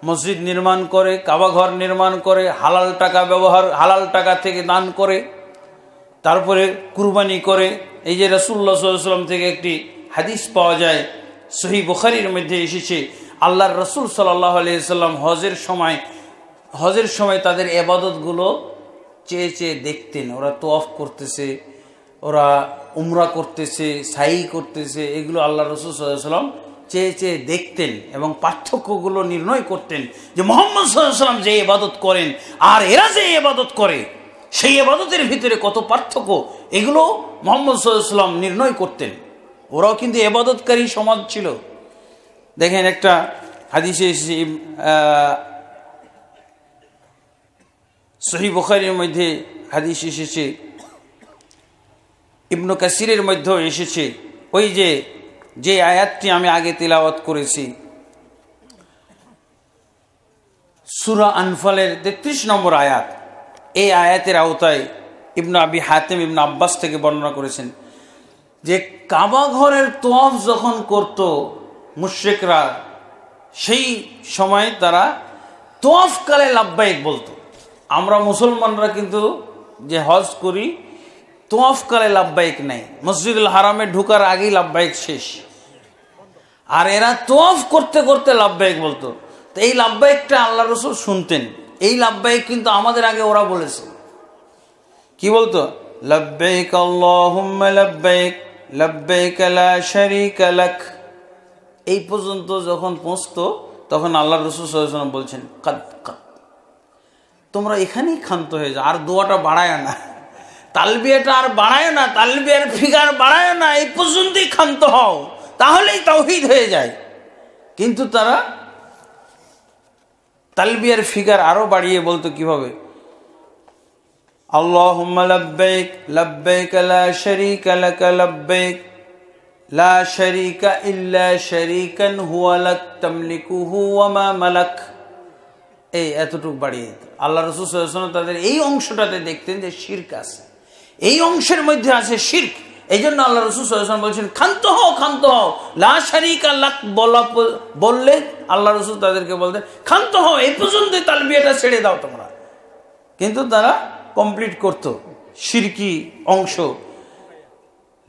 মসজিদ নির্মাণ করে, কাবা ঘর নির্মাণ করে, হালাল টাকা ব্যবহার, হালাল টাকা থেকে দান করে, তারপরে কুরবানি করে। এই যে রাসূলুল্লাহ সাল্লাল্লাহু আলাইহি ওয়াসাল্লাম থেকে একটি হাদিস পাওয়া যায়, সহিহ বুখারীর মধ্যে এসেছে, আল্লাহর রাসূল সাল্লাল্লাহু আলাইহি ওয়াসাল্লাম হজের সময় তাদের ইবাদতগুলো চেয়ে চেয়ে দেখতেন। ওরা তওয়াফ করতেছে, ওরা উমরা করতেছে, সাই করতেছে, এগুলো আল্লাহ রাসূল সাল্লাল্লাহু আলাইহি ওয়াসাল্লাম চেয়ে চেয়ে দেখতেন এবং পার্থক্যগুলো নির্ণয় করতেন যে মুহাম্মদ সাল্লাল্লাহু আলাইহি ওয়াসাল্লাম যে ইবাদত করেন আর এরা যে ইবাদত করে সেই ইবাদতের ভিতরে কত পার্থক্য, এগুলো মুহাম্মদ সাল্লাল্লাহু আলাইহি ওয়াসাল্লাম নির্ণয় করতেন। ওরাও কিন্তু ইবাদতকারী সমাজ ছিল। দেখেন একটা হাদিসে এসেছে, সহিহ বুখারীর মধ্যে হাদিস এসেছে, ইবনে কাসিরের মধ্যেও এসেছে, ওই যে আয়াতটি আমি আগে তিলাওয়াত করেছি সূরা আনফালের 33 নম্বর আয়াত, এই আয়াতের আওতায় ইবনে আবি হাতিম ইবনে আব্বাস থেকে বর্ণনা করেছেন যে কাবা ঘরের তওয়াফ যখন করত মুশরিকরা, সেই সময় তারা তওয়াফকালে লাব্বাইক বলতো। আমরা মুসলমানরা কিন্তু যে হজ করি তওয়াফকালে লাব্বাইক নাই, মসজিদুল হারামে ঢোকার আগেই লাব্বাইক শেষ, আর এরা তওয়াফ করতে করতে লাব্বাইক বলতো। তো এই লাব্বাইকটা আল্লাহ রাসূল শুনতেন। এই লাব্বাইক কিন্তু আমাদের আগে ওরা বলেছে, কি বলতো? লাব্বাইক আল্লাহুম্মা লাব্বাইক লাব্বাইক লা শারীকা লাক। এই পর্যন্ত যখন পৌঁছতো তখন আল্লাহ রাসূল সাল্লাল্লাহু আলাইহি ওয়াসাল্লাম বলছেন কাদ কাদ, তোমরা এখানেই ক্ষান্ত হয়ে যাও, আর দোয়াটা বাড়ায় না, তালবিয়াটা আর বাড়ায় না, তালবিয়ার ফিগার বাড়ায় না, এই পর্যন্তই ক্ষান্ত হও, তাহলেই তাওহীদ হয়ে যায়। কিন্তু তারা তালবিয়ার ফিগার আরো বাড়িয়ে বলতো কিভাবে? আল্লাহুম্মা লাব্বাইক লাব্বাইক লা শারীকা লাক লাব্বাইক লা শারীকা ইল্লা শারীকান হুয়া লাক তামলিকুহু ওয়া মা মালাক। এই এতটুকু বাড়িয়ে দিত। আল্লাহ রাসূল সাল্লাল্লাহু আলাইহি ওয়াসাল্লাম তাদের এই অংশটাতে দেখতেন যে শিরক আছে, এই অংশের মধ্যে আছে শিরক। এই জন্য আল্লাহ রাসূল সাল্লাল্লাহু আলাইহি ওয়াসাল্লাম বলছেন ক্ষান্ত হও, ক্ষান্ত হও। লা শারীকা লাক বললে আল্লাহ রাসূল তাদেরকে বলতেন ক্ষান্ত হও, এই পর্যন্ত তালবিয়াটা ছেড়ে দাও তোমরা। কিন্তু তারা কমপ্লিট করত শিরকি অংশ,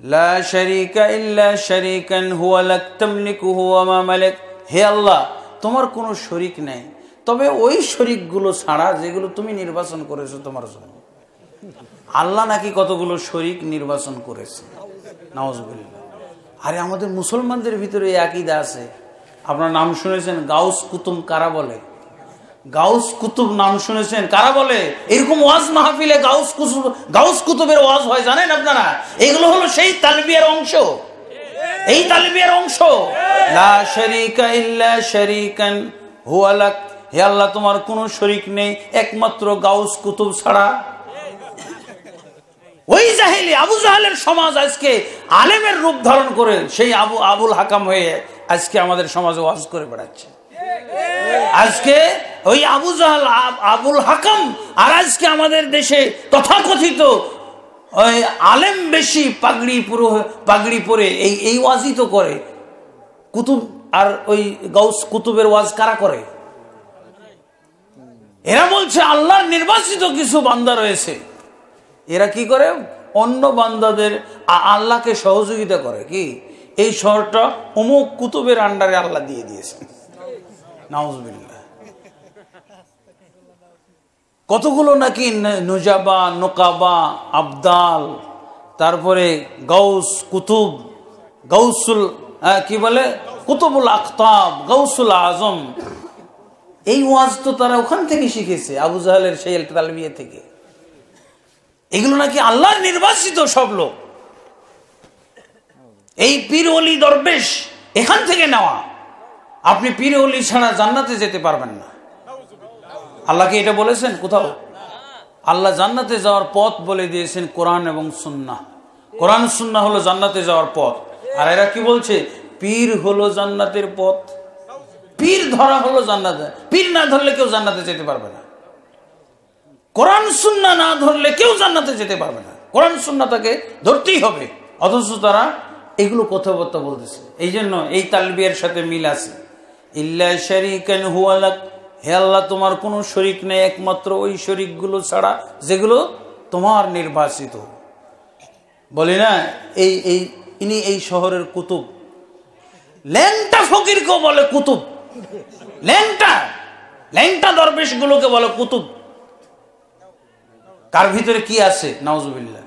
লা শারীকা ইল্লা শারীকান হুয়া লাক তামলিকুহু ওয়া মা মালাক। হে আল্লাহ, তোমার কোনো শরীক নেই, তবে ওই শরীকগুলো ছাড়া যেগুলো তুমি নির্বাচন করেছো তোমার জন্য। আল্লাহ নাকি কতগুলো শরীক নির্বাচন করেছে, নাউজুবিল্লাহ। আরে আমাদের মুসলমানদের ভিতরে এই আকীদা আছে। আপনার নাম শুনেছেন গাউস কুতুব কারা বলে? গাউস কুতুব নাম শুনেছেন কারা বলে? এরকম ওয়াজ মাহফিলে গাউস কুতুবের ওয়াজ হয় জানেন আপনারা? এগুলো হলো সেই তালবিয়ার অংশ, এই তালবিয়ার অংশ। লা শারীকা ইল্লা শারীকান হুয়া লাক, হে আল্লাহ তোমার কোনো শরীক নেই একমাত্র গাউস কুতুব ছাড়া। ওই জাহেলি আবু জাহেলের সমাজ আজকে আলেমের রূপ ধারণ করে সেই আবুল হাকাম হয়ে আজকে আমাদের সমাজে ওয়াজ করে বেড়াচ্ছে। আজকে ওই আবু জাহেল আবুল হাকাম, আর আজকে আমাদের দেশে তথাকথিত ওই আলেম বেশি পাগড়ি পরে এই ওয়াজই তো করে। কুতুব আর ওই গাউস কুতুবের ওয়াজ কারা করে? এরা বলছে আল্লাহর নির্বাচিত কিছু বান্দা রয়েছে। এরা কি করে? অন্য বান্দাদের আল্লাহকে সহযোগিতা করে। কি এই শহরটা অমুক কুতুবের আন্ডারে আল্লাহ দিয়ে দিয়েছে, নাউজুবিল্লাহ। কতগুলো নাকি নুজাবা, নোকাবা, আবদাল, তারপরে গাউস কুতুব, গাউসুল কি বলে কুতুবুল আখতাব, গাউসুল আজম। এই ওয়াজ তো তারা ওখান থেকে শিখেছে, আবু জাহেলের সেই তালবিয়া থেকে। এগুলো নাকি আল্লাহর নির্বাচিত সব লোক, এই পীর ওলি দরবেশ এখান থেকে নেওয়া। আপনি পীর ওলি ছাড়া জান্নাতে যেতে পারবেন না। আল্লাহকে এটা বলেছেন কোথাও? আল্লাহ জান্নাতে যাওয়ার পথ বলে দিয়েছেন কোরআন এবং সুন্নাহ। কোরআন সুন্নাহ হলো জান্নাতে যাওয়ার পথ। আর এরা কি বলছে? পীর হলো জান্নাতের পথ, পীর ধরা হলো জান্নাতে। পীর না ধরলে কেউ জান্নাতে যেতে পারবে না। কোরআন সুন্নাহ না ধরলে কেউ জান্নাতে যেতে পারবে না। কোরআন সুন্নাহটাকে ধরতেই হবে। অথচ তারা এগুলো কথাবার্তা বলতেছে। এই জন্য এই তালবিয়ার সাথে মিল আছে। ইল্লা শারীকান হুয়া লাক, হে আল্লাহ তোমার কোনো শরীক নেই একমাত্র ওই শরীকগুলো ছাড়া যেগুলো তোমার নির্বাচিত। বলি না ইনি এই শহরের কুতুব। ল্যাংটা ফকিরকেও বলে কুতুব, ল্যাংটা দরবেশ গুলোকে বলে কুতুব। কার ভিতরে কি আছে? নাউজুবিল্লাহ।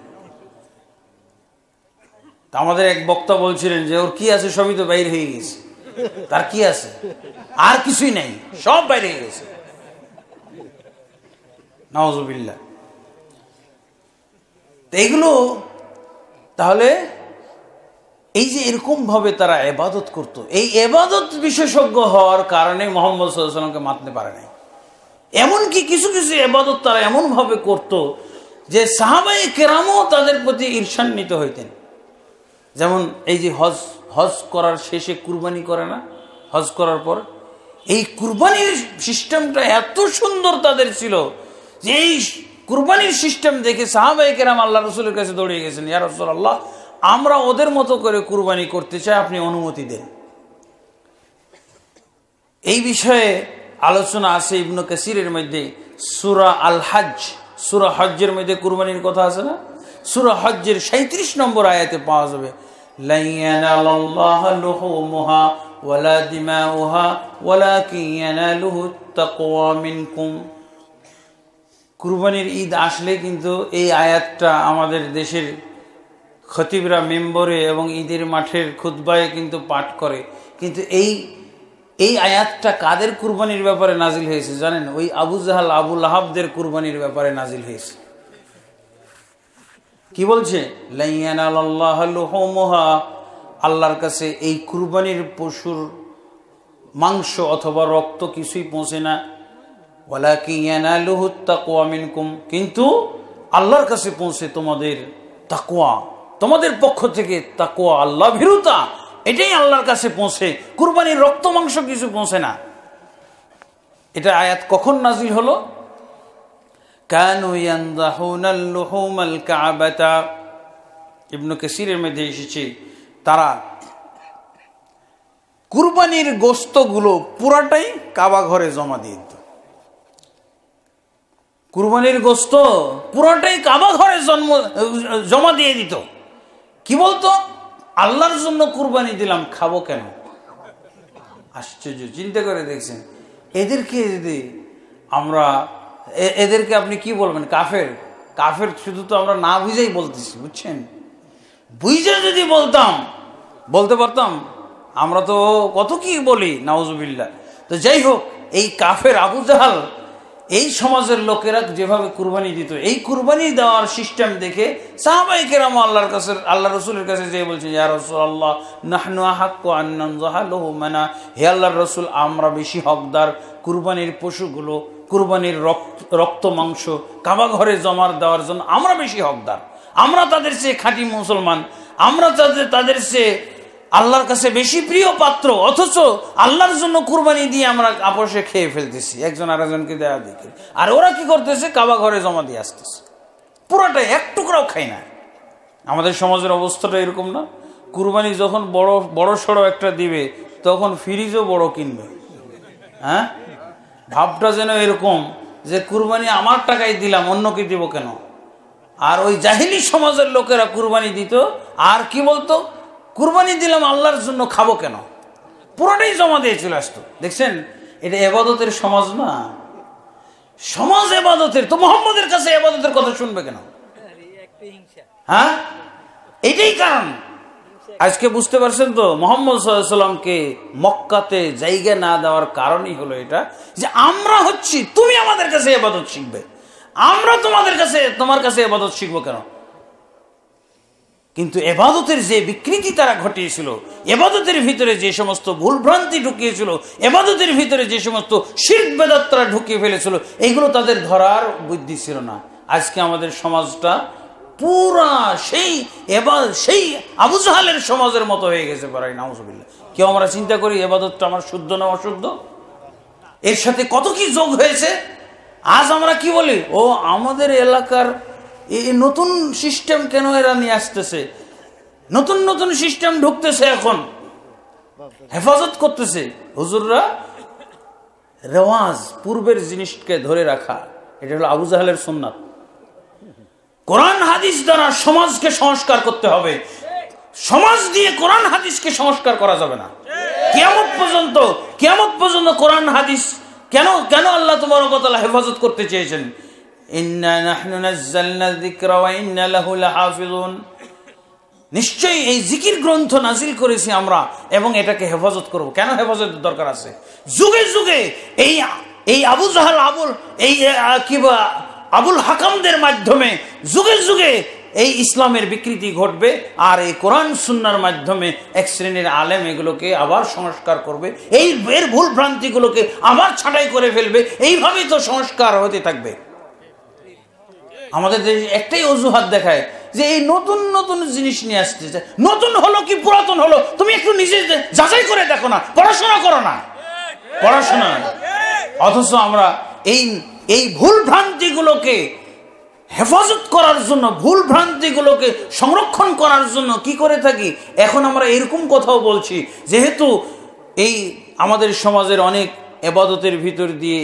আমাদের এক বক্তা বলছিলেন যে ওর কি আছে সবই তো বাইর হয়ে গেছে। তার কি আছে? আর কিছুই নাই, সব বাইরে গেছে। নাউজুবিল্লাহ। এগুলো তাহলে এই যে এরকম ভাবে তারা ইবাদত করত, এই ইবাদত বিশেষজ্ঞ হওয়ার কারণে মুহাম্মদ সাল্লাল্লাহু আলাইহি ওয়াসাল্লামকে মারতে পারে নাই। এমনকি কিছু কিছু ইবাদত তারা এমন ভাবে করত যে সাহাবায়ে কেরামও তাদের প্রতি ঈর্ষান্বিত হইতেন। যেমন এই যে হজ করার শেষে কুরবানি করে না, হজ করার পর এই কুরবানির সিস্টেমটা এত সুন্দর তাদের ছিল যে এই কুরবানির সিস্টেম দেখে সাহাবায়ে কেরাম আল্লাহ রাসূলের কাছে দৌড়ে গেছেন, ইয়া রাসূলুল্লাহ, আমরা ওদের মতো করে কুরবানি করতে চাই, আপনি অনুমতি দেন। এই বিষয়ে আলোচনা আছে ইবনে কাসিরের মধ্যে। সূরা আল হজ, সূরা হজ্জের মধ্যে কুরবানির কথা আছে না? সূরা হজ্জের 37 নম্বর আয়াতে পাওয়া যাবে, লা ইয়ানালাল্লাহু লুহুমুহা ওয়ালা দিমাউহা ওয়ালাকিন ইয়ানালুহু তাকওয়া মিনকুম। কুরবানির ঈদ আসলে কিন্তু এই আয়াতটা আমাদের দেশের খতিবরা মেম্বরে এবং ঈদের মাঠের খুতবায় কিন্তু পাঠ করে। কিন্তু এই আয়াতটা কাদের কুরবানির ব্যাপারে নাজিল হয়েছে জানেন? ওই আবু জাহাল, আবু লাহাবদের কুরবানির ব্যাপারে নাজিল হয়েছে। কি বলছে? লা ইয়ানালাল্লাহু লুহুমুহা, আল্লাহর কাছে এই কুরবানির পশুর মাংস অথবা রক্ত কিছুই পৌঁছে না। ওয়ালাকিন ইয়ানালুহু তাকওয়া মিনকুম, কিন্তু আল্লাহর কাছে পৌঁছে তোমাদের তাকওয়া, তোমাদের পক্ষ থেকে তাকওয়া, আল্লাহ ভীরুতা, এটাই আল্লাহর কাছে পৌঁছে। কুরবানির রক্ত মাংস কিছু পৌঁছে না। এটা আয়াত কখন নাজিল হলো? কানু ইয়ানযাহুনাল লুহুমাল কাবাতা, ইবনে কাসিরের মধ্যে এসেছে তারা কুরবানির গোশতগুলো পুরাটাই কাবা ঘরে জমা দিয়ে দিত। কুরবানির গোশত পুরাটাই কাবা ঘরে জমা দিয়ে দিত। কি বলতো? আল্লাহর জন্য কুরবানি দিলাম, খাবো কেন? আশ্চর্য, চিন্তা করে দেখছেন। এদেরকে যদি আমরা, এদেরকে আপনি কি বলবেন? কাফের। কাফের শুধু তো আমরা না বুঝেই বলতেছি, বুঝছেন? বুঝে যদি বলতে পারতাম, আমরা তো কত কি বলি, নাউজুবিল্লাহ। তো যাই হোক, এই কাফের আবু জাহাল, এই সমাজের লোকেরা যেভাবে কুরবানি দিত, এই কুরবানি দেওয়ার সিস্টেম দেখে সাহাবায়ে কেরাম আল্লাহর কাছে, আল্লাহ রাসূলের কাছে যেয়ে বলছেন, ইয়া রাসূলুল্লাহ, নাহনু আহাক্কু আন নানযাহা লাহুমানা, হে আল্লাহর রাসূল, আমরা বেশি হকদার কুরবানির পশুগুলো, কুরবানির রক্ত মাংস কাবা ঘরে জমা দেওয়ার জন্য আমরা বেশি হকদার। আমরা তাদের চেয়ে খাঁটি মুসলমান, আমরা তাদের চেয়ে আল্লাহর কাছে বেশি প্রিয় পাত্র, অথচ আল্লাহর জন্য কুরবানি দিয়ে আমরা আপোষে খেয়ে ফেলতেছি, একজন আরেকজনকে দেয়া দেখে। আর ওরা কি করতেছে? কাবা ঘরে জমা দিয়ে আসতেছে, পুরাটাই, এক টুকরাও খায় না। আমাদের সমাজের অবস্থাটা এরকম না? কুরবানি যখন বড় সড়ো একটা দিবে, তখন ফ্রিজও বড় কিনবে। হ্যাঁ, ভাবটা যেন এরকম যে কুরবানি আমার টাকায় দিলাম, অন্যকে দিব কেন? আর ওই জাহিলি সমাজের লোকেরা কুরবানি দিত, আর কি বলতো? কুরবানি দিলাম আল্লাহর জন্য, খাবো কেন? পুরোটাই জমা দিয়ে চলে আসতো। দেখছেন, এটা ইবাদতের সমাজ না? সমাজ ইবাদতের, তো মুহাম্মদের কাছে ইবাদতের কথা শুনবে কেন? হ্যাঁ, এটাই কারণ। আজকে বুঝতে পারছেন তো, মুহাম্মদ সাল্লাল্লাহু আলাইহি ওয়াসাল্লামকে মক্কাতে জায়গা না দেওয়ার কারণই হলো এটা, যে আমরা হচ্ছি, তুমি আমাদের কাছে ইবাদত শিখবে, আমরা তোমার কাছে ইবাদত শিখবো কেন? কিন্তু ইবাদতের যে বিকৃতি তারা ঘটিয়েছিল, ইবাদতের ভিতরে যে সমস্ত ভুলভ্রান্তি ঢুকিয়েছিল, ইবাদতের ভিতরে যে সমস্ত শিরক বেদাত তারা ঢুকিয়ে ফেলেছিল, এগুলো তাদের ধরার বুদ্ধি ছিল না। আজকে আমাদের সমাজটা পুরা সেই আবু জাহালের সমাজের মতো হয়ে গেছে প্রায়, নাউজুবিল্লাহ। কেউ আমরা চিন্তা করি ইবাদতটা আমার শুদ্ধ না অশুদ্ধ? এর সাথে কত কি যোগ হয়েছে। আজ আমরা কি বলি? ও আমাদের এলাকার এই নতুন সিস্টেম কেন এরা নিয়ে আসতেছে, নতুন নতুন সিস্টেম ঢুকতেছে, এখন হেফাজত করতেছে হুজুররা। রেওয়াজ, পূর্বের জিনিসকে ধরে রাখা, এটা হলো আবু জাহেলের সুন্নাত। কোরআন হাদিস দ্বারা সমাজকে সংস্কার করতে হবে, সমাজ দিয়ে কোরআন হাদিসকে সংস্কার করা যাবে না। কিয়ামত পর্যন্ত কোরআন হাদিস কেন আল্লাহ তাবারক ওয়া তাআলা হেফাজত করতে চেয়েছেন? ইন্না নাহনু নাযালনা যিকরা ওয়া ইন্না লাহু লাহাফিজুন। নিশ্চয়ই এই জিকির গ্রন্থ নাজিল করেছি আমরা এবং এটাকে হেফাজত করব। কেন হেফাজতের দরকার আছে? যুগে যুগে এই আবু জাহাল আবুল হাকামদের মাধ্যমে যুগে যুগে এই ইসলামের বিকৃতি ঘটবে, আর এই কোরআন সুন্নাহর মাধ্যমে এক শ্রেণীর আলেম এগুলোকে আবার সংস্কার করবে, এর ভুল ভ্রান্তিগুলোকে আবার ছাঁটাই করে ফেলবে। এইভাবেই তো সংস্কার হতে থাকবে। আমাদের দেশে একটাই অজুহাত দেখায় যে এই নতুন নতুন জিনিস নিয়ে আসতেছে। নতুন হলো কি পুরাতন হলো, তুমি একটু নিজে যাচাই করে দেখো না, পড়াশোনা করো না, পড়াশোনা। অথচ আমরা এই ভুল ভ্রান্তিগুলোকে হেফাজত করার জন্য, ভুল ভ্রান্তিগুলোকে সংরক্ষণ করার জন্য কি করে থাকি? এখন আমরা এরকম কথাও বলছি, যেহেতু এই আমাদের সমাজের অনেক ইবাদতের ভিতর দিয়ে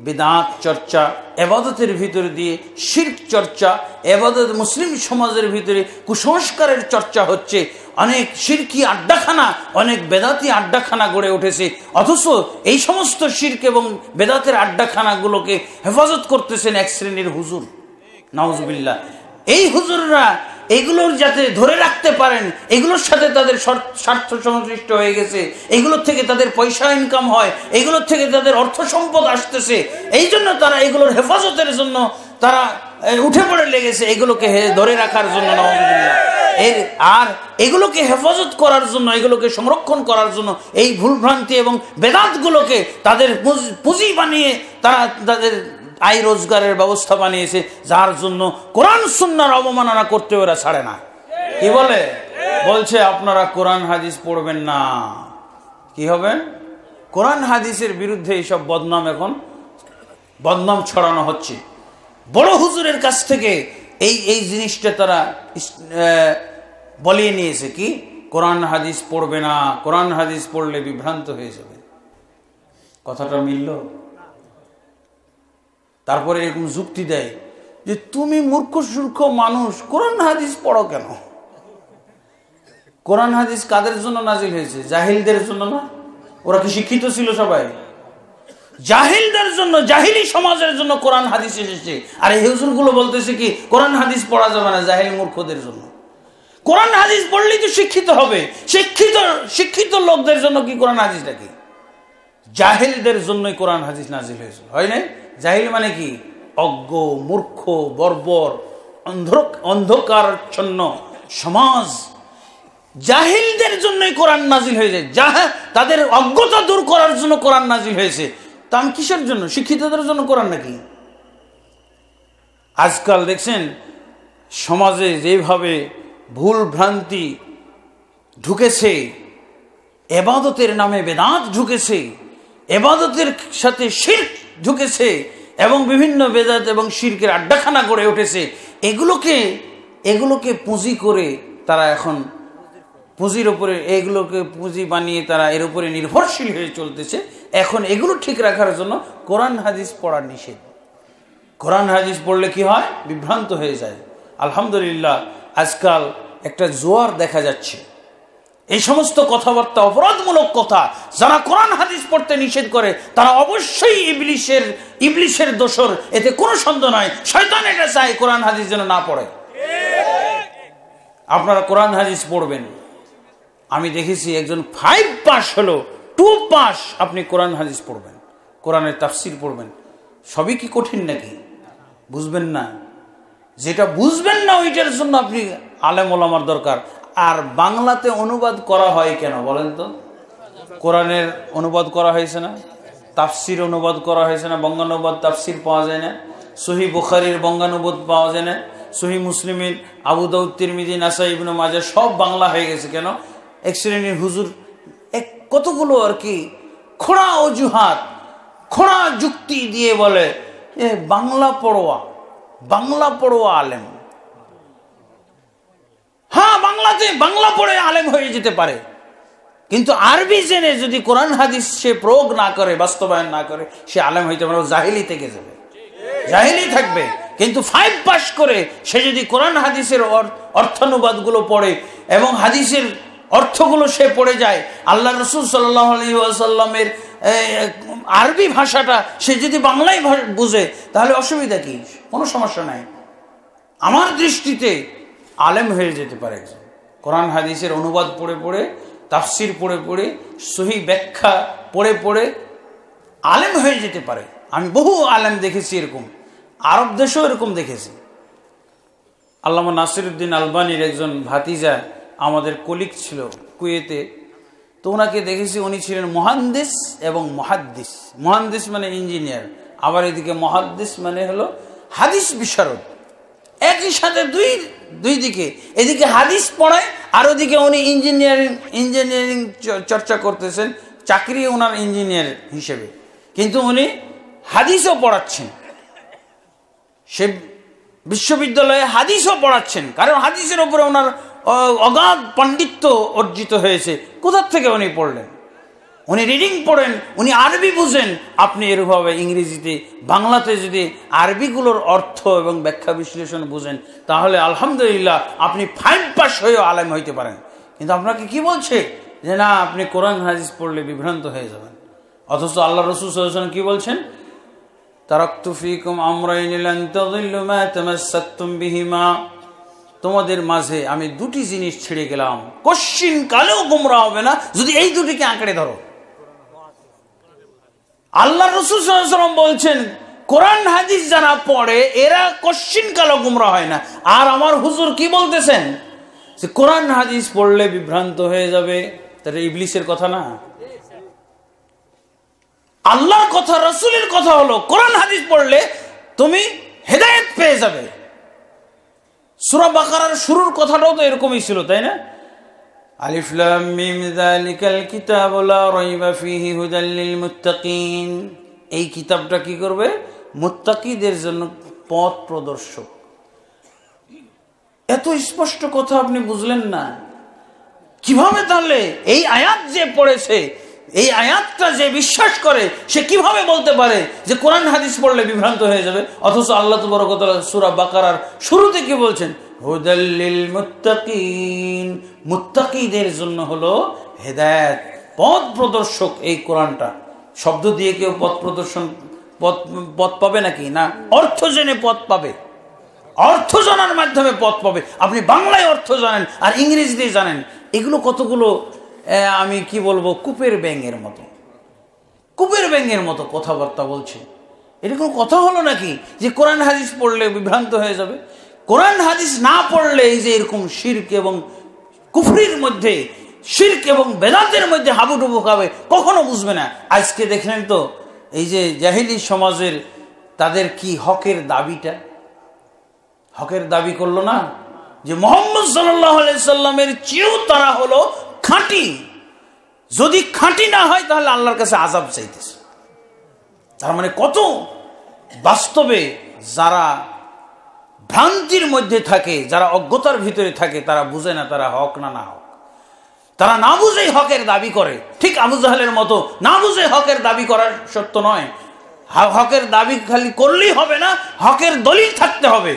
বিদআত চর্চা, ইবাদতের ভিতর দিয়ে শিরক চর্চা, ইবাদত মুসলিম সমাজের ভিতরে কুসংস্কারের চর্চা হচ্ছে, অনেক শিরকি আড্ডাখানা, অনেক বেদাতি আড্ডাখানা গড়ে উঠেছে। অথচ এই সমস্ত শিরক এবং বেদাতের আড্ডাখানাগুলোকে হেফাজত করতেছেন এক শ্রেণীর হুজুর, নাউজুবিল্লাহ। এই হুজুররা এগুলোর যাতে ধরে রাখতে পারেন, এগুলোর সাথে তাদের স্বার্থ সংশ্লিষ্ট হয়ে গেছে, এগুলোর থেকে তাদের পয়সা ইনকাম হয়, এগুলোর থেকে তাদের অর্থ সম্পদ আসতেছে, এই জন্য তারা এগুলোর হেফাজতের জন্য তারা উঠে পড়ে লেগেছে, এগুলোকে ধরে রাখার জন্য, নাউজুবিল্লাহ। আর এগুলোকে হেফাজত করার জন্য, এগুলোকে সংরক্ষণ করার জন্য এই ভুলভ্রান্তি এবং বেদাতগুলোকে তাদের পুঁজি বানিয়ে তারা তাদের আয় রোজগারের ব্যবস্থা বানিয়েছে, যার জন্য কোরআন সুন্নাহর অবমাননা করতে ওরা ছাড়ে না। কি বলছে আপনারা কোরআন হাদিস পড়বেন না, কি হবে? কোরআন হাদিসের বিরুদ্ধে এইসব বদনাম ছড়ানো হচ্ছে। বড় হুজুরের কাছ থেকে এই জিনিসটা তারা বলিয়ে নিয়েছে, কি কোরআন হাদিস পড়বে না, কোরআন হাদিস পড়লে বিভ্রান্ত হয়ে যাবে। কথাটা মিলল? তারপরে এরকম যুক্তি দেয় যে তুমি মূর্খ সূর্খ মানুষ, কোরআন হাদিস পড়ো কেন? কোরআন হাদিস কাদের জন্য নাজিল হয়েছে? জাহিলদের জন্য না? ওরা কি শিক্ষিত ছিল সবাই? জাহিলদের জন্য, জাহিলি সমাজের জন্য কোরআন হাদিস এসেছে। আর এই হুজুরগুলো বলতেছে কি কোরআন হাদিস পড়া যাবে না, জাহিল মূর্খদের জন্য। কোরআন হাদিস পড়লেই তো শিক্ষিত হবে। শিক্ষিত লোকদের জন্য কি কোরআন হাদিসটা কি? জাহিলদের জন্যই কোরআন হাদিস নাজিল হয়েছিল, হয় নাই? জাহিল মানে কি? অজ্ঞ, মূর্খ, বর্বর, অন্ধকারচ্ছন্ন সমাজ। জাহিলদের জন্যই কোরআন নাজিল হয়ে যায়, তাদের অজ্ঞতা দূর করার জন্য কোরআন নাজিল হয়েছে। তা আমি কিসের জন্য? শিক্ষিতদের জন্য কোরআন নাকি? আজকাল দেখছেন সমাজে যেভাবে ভুল ভ্রান্তি ঢুকেছে, ইবাদতের নামে বেদাত ঢুকেছে, ইবাদতের সাথে শিরক ঢুকেছে, এবং বিভিন্ন বেদাত এবং শিরকের আড্ডাখানা গড়ে উঠেছে। এগুলোকে পুঁজি করে তারা এখন পুঁজির উপরে, এগুলোকে পুঁজি বানিয়ে তারা এর উপরে নির্ভরশীল হয়ে চলতেছে। এখন এগুলো ঠিক রাখার জন্য কোরআন হাদিস পড়া নিষেধ। কোরআন হাদিস পড়লে কি হয়? বিভ্রান্ত হয়ে যায়। আলহামদুলিল্লাহ, আজকাল একটা জোয়ার দেখা যাচ্ছে। এই সমস্ত কথাবার্তা, অপরাধমূলক কথা যারা কোরআন হাদিস পড়তে নিষেধ করে, তারা অবশ্যই ইবলিশের দোসর, এতে কোনো সন্দেহ নয়। শয়তান এটা চায় কোরআন হাদিস যেন না পড়ে। আপনারা কোরআন হাদিস পড়বেন। আমি দেখেছি একজন 5 পাস হলো, 2 পাস, আপনি কোরআন হাদিস পড়বেন, কোরআনের তাফসির পড়বেন। সবই কি কঠিন নাকি? বুঝবেন না, যেটা বুঝবেন না ওইটার জন্য আপনি আলেম ওলামার দরকার। আর বাংলাতে অনুবাদ করা হয় কেন বলেন তো? কোরআনের অনুবাদ করা হয়েছে না, তাফসির অনুবাদ করা হয়েছে না, বঙ্গানুবাদ তাফসির পাওয়া যায় না, সহিহ বুখারীর বঙ্গানুবাদ পাওয়া যায় না, সহিহ মুসলিমের, আবু দাউদ, তিরমিজি, নাসাই, ইবনে মাজাহ সব বাংলা হয়ে গেছে কেন? এক শ্রেণীর হুজুর কতগুলো আর কি খোঁড়া অজুহাত, খোঁড়া যুক্তি দিয়ে বলে বাংলা পড়োয়া আলেম। হ্যাঁ, বাংলা পড়ে আলেম হয়ে যেতে পারে, কিন্তু আরবি জেনে যদি কোরআন হাদিস সে প্রয়োগ না করে, বাস্তবায়ন না করে, সে আলেম হইতে পারে, জাহিলি থেকে যাবে, জাহিলি থাকবে। কিন্তু 5 পাস করে সে যদি কোরআন হাদিসের অর্থানুবাদগুলো পড়ে এবং হাদিসের অর্থগুলো সে পড়ে যায়, আল্লাহ রাসূল সাল্লাল্লাহু আলাইহি ওয়াসাল্লামের আরবি ভাষাটা সে যদি বাংলায় বুঝে, তাহলে অসুবিধা কি? কোনো সমস্যা নাই। আমার দৃষ্টিতে আলেম হয়ে যেতে পারে একজন। কোরআন হাদিসের অনুবাদ পড়ে পড়ে, তাফসির পড়ে পড়ে, সহি ব্যাখ্যা পড়ে পড়ে আলেম হয়ে যেতে পারে। আমি বহু আলেম দেখেছি এরকম, আরব দেশেও এরকম দেখেছি। আল্লামা নাসিরউদ্দিন আলবানীর একজন ভাতিজা আমাদের কলিগ ছিল কুয়েতে, তো ওনাকে দেখেছি, উনি ছিলেন মুহাদ্দিস এবং মুহাদ্দিস। মুহাদ্দিস মানে ইঞ্জিনিয়ার, আবার এদিকে মুহাদ্দিস মানে হলো হাদিস বিশারদ। একই সাথে দুই দিকে, এদিকে হাদিস পড়ায় আর ওদিকে উনি ইঞ্জিনিয়ারিং চর্চা করতেছেন, চাকরি ওনার ইঞ্জিনিয়ার হিসেবে, কিন্তু উনি হাদিসও পড়াচ্ছেন। সে বিশ্ববিদ্যালয়ে হাদিসও পড়াচ্ছেন, কারণ হাদিসের উপরে ওনার অগাধ পাণ্ডিত্য অর্জিত হয়েছে। কোথার থেকে উনি পড়লেন? উনি রিডিং পড়েন, উনি আরবি বুঝেন। আপনি এরভাবে ইংরেজিতে, বাংলাতে যদি আরবিগুলোর অর্থ এবং ব্যাখ্যা বিশ্লেষণ বুঝেন, তাহলে আলহামদুলিল্লাহ আপনি 5 পাস হয়েও আলেম হইতে পারেন। কিন্তু আপনাকে কি বলছে যে না, আপনি কোরআন হাদিস পড়লে বিভ্রান্ত হয়ে যাবেন। অথচ আল্লাহ রাসূল সাল্লাল্লাহু আলাইহি ওয়াসাল্লাম কি বলছেন? তারাকতু ফীকুম আমরাইন লান তাযিল্লু মা তামাসসাকতুম বিহিমা। তোমাদের মাঝে আমি 2টি জিনিস ছেড়ে গেলাম, কশ্চিন কালেও গোমরা হবে না যদি এই দুটিকে আঁকড়ে ধরো। আল্লাহ রাসূল সাল্লাল্লাহু আলাইহি ওয়াসাল্লাম বলছেন, কোরআন হাদিস যারা পড়ে এরা কশ্চিন কালেও গোমরা হয় না। আর আমার হুজুর কি বলতেছেন যে কোরআন হাদিস পড়লে বিভ্রান্ত হয়ে যাবে। তাহলে ইবলিসের কথা না, আল্লাহর কথা, রাসূলের কথা হলো কোরআন হাদিস পড়লে তুমি হেদায়েত পেয়ে যাবে। সূরা বাকারার শুরুর কথাটাও তো এরকমই ছিল, তাই না? আলিফ লাম মিম যালিকাল কিতাবু লা রাইবা ফীহি হুদাল লিল মুত্তাকিন। এই কিতাবটা কি করবে? মুত্তাকিদের জন্য পথ প্রদর্শক। এত স্পষ্ট কথা আপনি বুঝলেন না? কিভাবে তাহলে এই আয়াত যে পড়েছে, এই আয়াতটা যে বিশ্বাস করে, সে কিভাবে বলতে পারে যে কোরআন হাদিস পড়লে বিভ্রান্ত হয়ে যাবে? অথচ আল্লাহ তাবারক ওয়া তাআলা সূরা বাকারার শুরুতে কি বলছেন? হুদাল লিল মুত্তাকিন, মুত্তাকিদের জন্য হলো হেদায়েত, পথ প্রদর্শক। এই কোরআনটা শব্দ দিয়ে কেউ পথ পাবে নাকি? না, অর্থ জেনে পথ পাবে, অর্থ জানার মাধ্যমে পথ পাবে। আপনি বাংলায় অর্থ জানেন আর ইংরেজিতে জানেন, এগুলো কতগুলো আমি কি বলবো, কূপের ব্যাঙের মতো, কূপের ব্যাঙের মতো কথাবার্তা বলছে। এটা কোনো কথা হলো নাকি যে কোরআন হাদিস পড়লে বিভ্রান্ত হয়ে যাবে? কোরআন হাদিস না পড়লে এই যে এরকম শিরক এবং কুফরির মধ্যে, শিরক এবং বেদাতের মধ্যে হাবুডুবু খাবে, কখনো বুঝবে না। আজকে দেখলেন তো এই যে জাহিলি সমাজের তাদের কি হকের দাবিটা, হকের দাবি করলো না যে মুহাম্মদ সাল্লাল্লাহু আলাইহি সাল্লামের চেয়েও তারা হলো খাঁটি। যদি খাঁটি না হয় তাহলে আল্লাহর কাছে আযাব চাইতেছে। তার মানে কত বাস্তবে যারা ভ্রান্তির মধ্যে থাকে, যারা অজ্ঞতার ভিতরে থাকে, তারা বুঝে না তারা হক না না হক। তারা না বুঝেই হকের দাবি করে, ঠিক আবু জাহেলের মতো। না বুঝে হকের দাবি করার সত্য নয়। হকের দাবি খালি করলেই হবে না, হকের দলিল থাকতে হবে।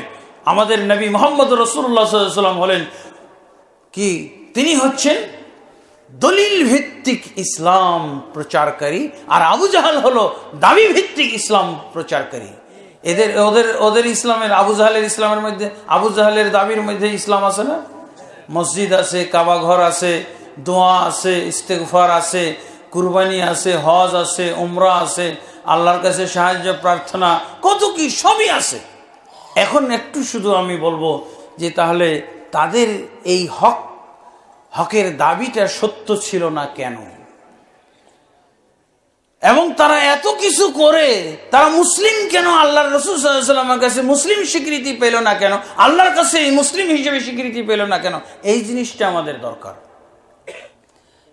আমাদের নবী মুহাম্মদ রাসূলুল্লাহ সাল্লাল্লাহু আলাইহি ওয়াসাল্লাম হলেন কি? তিনি হচ্ছেন দলিল ভিত্তিক ইসলাম প্রচারকারী, আর আবু জাহেল হলো দাবি ভিত্তিক ইসলাম প্রচারকারী। ওদের ইসলামের, আবু জাহেলের ইসলামের মধ্যে, আবু জাহেলের দাবির মধ্যে ইসলাম আছে না? মসজিদ আছে, কাবা ঘর আছে, দোয়া আছে, ইস্তেগফার আছে, কুরবানি আছে, হজ আছে, উমরা আছে, আল্লাহর কাছে সাহায্য প্রার্থনা, কত কি সবই আছে। এখন একটু শুধু আমি বলবো যে তাহলে তাদের এই হকের দাবিটা সত্য ছিল না কেন? এবং তারা এত কিছু করে তারা মুসলিম কেন? আল্লাহর রাসূল সাল্লাল্লাহু আলাইহি ওয়াসাল্লামের কাছে মুসলিম স্বীকৃতি পেল না কেন? আল্লাহর কাছে এই মুসলিম হিসেবে স্বীকৃতি পেল না কেন? এই জিনিসটা আমাদের দরকার।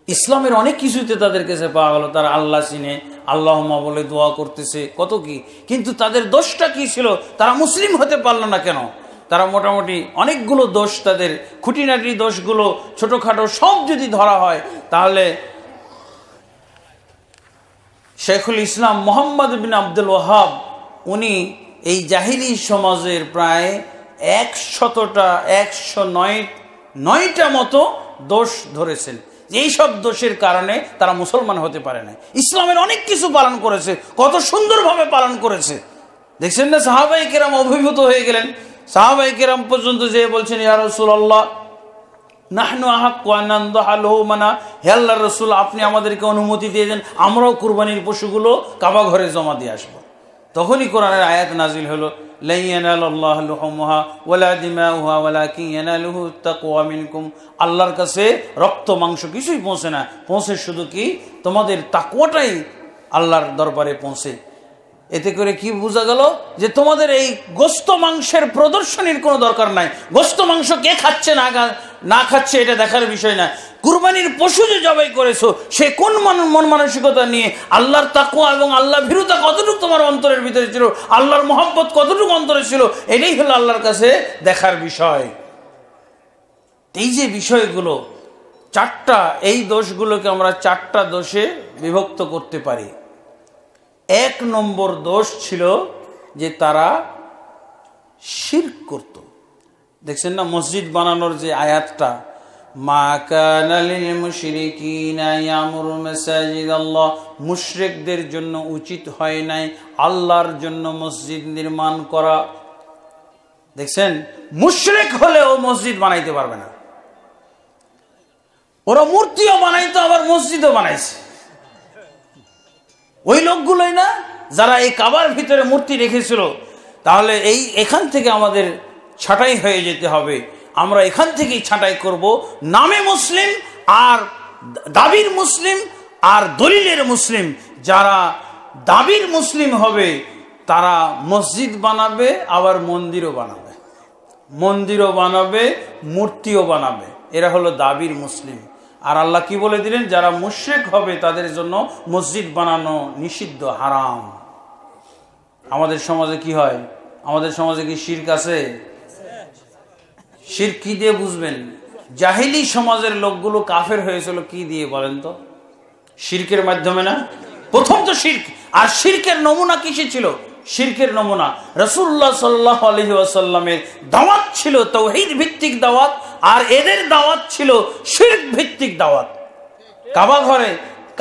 ইসলামের অনেক কিছুতে তাদের কাছে পাওয়া গেল, তারা আল্লাহ চিনে, আল্লাহুম্মা বলে দোয়া করতেছে, কত কি। কিন্তু তাদের দোষটা কি ছিল? তারা মুসলিম হতে পারলো না কেন? তারা মোটামুটি অনেকগুলো দোষ, তাদের খুঁটিনাটি দোষগুলো ছোটখাটো সব যদি ধরা হয়, তাহলে শেখুল ইসলাম মুহাম্মদ বিন আব্দুল ওয়াহাব উনি এই জাহিলি সমাজের প্রায় 109টা মতো দোষ ধরেছেন। এইসব দোষের কারণে তারা মুসলমান হতে পারে না। ইসলামের অনেক কিছু পালন করেছে, কত সুন্দরভাবে পালন করেছে। দেখছেন না, সাহাবায়ে কেরাম অভিভূত হয়ে গেলেন। সাহাবায়ে কেরাম পর্যন্ত যে বলছেন, ইয়া রাসূলুল্লাহ, নাহনু আহাক্কু আন নাযবাহা লাহু মানা, হে আল্লাহর রাসূল আপনি আমাদেরকে অনুমতি দিয়ে দেন, আমরাও কুরবানির পশুগুলো কাবা ঘরে জমা দিয়ে আসবো। তখনই কোরআনের আয়াত নাজিল হলো, লা ইয়ানালুল্লাহু লুহুমুহা ওয়ালা দিমাউহা ওয়ালাকিন ইয়ানালুহু তাকওয়া মিনকুম। আল্লাহর কাছে রক্ত মাংস কিছুই পৌঁছে না, পৌঁছে শুধু কি তোমাদের তাকওয়াটাই আল্লাহর দরবারে পৌঁছে। এতে করে কি বোঝা গেল যে তোমাদের এই গোস্ত মাংসের প্রদর্শনীর কোনো দরকার নাই। গোস্ত মাংস কে খাচ্ছে না খাচ্ছে এটা দেখার বিষয় না। কুরবানির পশু যে জবাই করেছো সে কোন মন মানসিকতা নিয়ে, আল্লাহর তাকওয়া এবং আল্লাহ ভীরুতা কতটুকু তোমার অন্তরের ভিতরে ছিল, আল্লাহর মহব্বত কতটুকু অন্তরে ছিল, এটাই হলো আল্লাহর কাছে দেখার বিষয়। এই যে বিষয়গুলো চারটা, এই দোষগুলোকে আমরা চারটা দোষে বিভক্ত করতে পারি। এক নম্বর দোষ ছিল যে তারা শিরক করত। দেখছেন না মসজিদ বানানোর যে আয়াতটা, মা কানা লিল মুশরিকিনা ইয়ামুরু মাসাজিদাল্লাহ, মুশরিকদের জন্য উচিত হয় নাই আল্লাহর জন্য মসজিদ নির্মাণ করা। দেখছেন মুশরিক হলেও মসজিদ বানাইতে পারবে না। ওরা মূর্তিও বানাইতো আবার মসজিদও বানাইছে। ওই লোকগুলোই না যারা এই কাবার ভিতরে মূর্তি রেখেছিল। তাহলে এখান থেকে আমাদের ছাঁটাই হয়ে যেতে হবে। আমরা এখান থেকেই ছাঁটাই করব, নামে মুসলিম আর দাবির মুসলিম আর দলিলের মুসলিম। যারা দাবির মুসলিম হবে তারা মসজিদ বানাবে, আবার মন্দিরও বানাবে, মূর্তিও বানাবে। এরা হলো দাবির মুসলিম। আর আল্লাহ কি বলে দিলেন, যারা মুশরিক হবে তাদের জন্য মসজিদ বানানো নিষিদ্ধ, হারাম। আমাদের সমাজে কি হয়? আমাদের সমাজে কি শিরক আছে? শিরক কি দিয়ে বুঝবেন? জাহিলি সমাজের লোকগুলো কাফের হয়েছিল কি দিয়ে বলেন তো? শিরকের মাধ্যমে না? প্রথম তো শিরক। আর শিরকের নমুনা কিসে ছিল? শিরকের নমুনা রাসূলুল্লাহ সাল্লাল্লাহু আলাইহি ওয়াসাল্লামের দাওয়াত ছিল তাওহীদ ভিত্তিক দাওয়াত, আর এদের দাওয়াত ছিল শিরক ভিত্তিক দাওয়াত।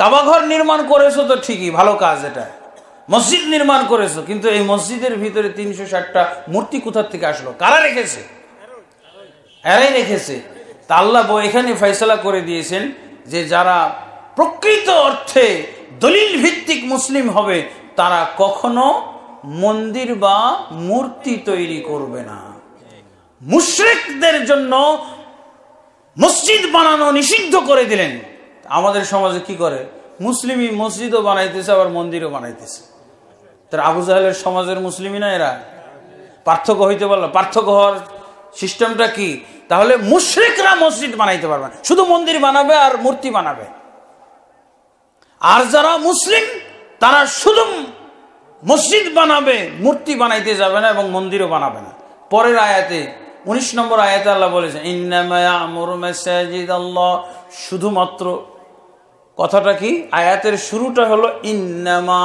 কাবাঘর নির্মাণ করেছো তো ঠিকই, ভালো কাজ। এটা মসজিদ নির্মাণ করেছো, কিন্তু এই মসজিদের ভিতরে 360টা মূর্তি কোথা থেকে আসলো? কারা রেখেছে? এরাই রেখেছে। তা আল্লাহ এখানে ফয়সালা করে দিয়েছেন যে যারা প্রকৃত অর্থে দলিল ভিত্তিক মুসলিম হবে তারা কখনো মন্দির বা মূর্তি তৈরি করবে না। মুশরিকদের জন্য মসজিদ বানানো নিষিদ্ধ করে দিলেন। আমাদের সমাজে কি করে? মুসলিমই মসজিদও বানাইতেছে আবার মন্দিরও বানাইতেছে। তার আবু জাহেলের সমাজের মুসলিমই না এরা? পার্থক্য হইতে পারলো? পার্থক্য হওয়ার সিস্টেমটা কি? তাহলে মুশরিকরা মসজিদ বানাইতে পারবে না, শুধু মন্দির বানাবে আর মূর্তি বানাবে। আর যারা মুসলিম তারা শুধু মসজিদ বানাবে, মূর্তি বানাইতে যাবে না এবং মন্দিরও বানাবে না। পরের আয়াতে 19 নম্বর আয়াতে আল্লাহ বলেছেন ইন্নামা ইয়ামুরু মাসাজিদাল্লাহ। শুধুমাত্র, কথাটা কি? আয়াতের শুরুটা হলো ইন্নামা,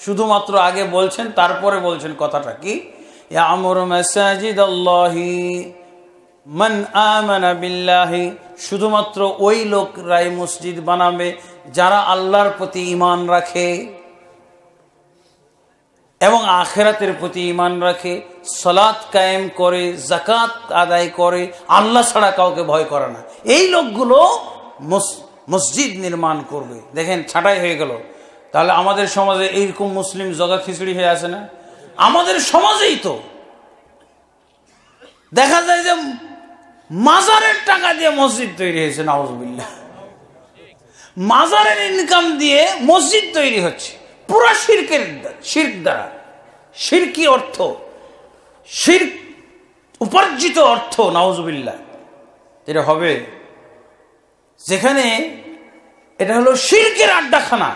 শুধুমাত্র আগে বলছেন, তারপরে বলছেন কথাটা কি? ইয়ামুরু মাসাজিদাল্লাহি মান আমানা বিল্লাহি। শুধুমাত্র ওই লোকরাই মসজিদ বানাবে যারা আল্লাহর প্রতি ঈমান রাখে এবং আখিরাতের প্রতি ঈমান রাখে, সালাত কায়েম করে, যাকাত আদায় করে, আল্লাহ ছাড়া কাউকে ভয় করে না। এই লোকগুলো মসজিদ নির্মাণ করবে। দেখেন ছাঁটাই হয়ে গেল। তাহলে আমাদের সমাজে এইরকম মুসলিম জগা খিচুড়ি হয়ে আছে না? আমাদের সমাজেই তো দেখা যায় যে মাজারের টাকা দিয়ে মসজিদ তৈরি হয়েছে। নাউজুবিল্লাহ। মাজারের ইনকাম দিয়ে মসজিদ তৈরি হচ্ছে পুরা শিরক দ্বারা। শিরকি অর্থ, শিরক উপার্জিত অর্থ। নাউজুবিল্লাহ। এটা হবে যেখানে এটা হলো শিরকের আড্ডাখানা।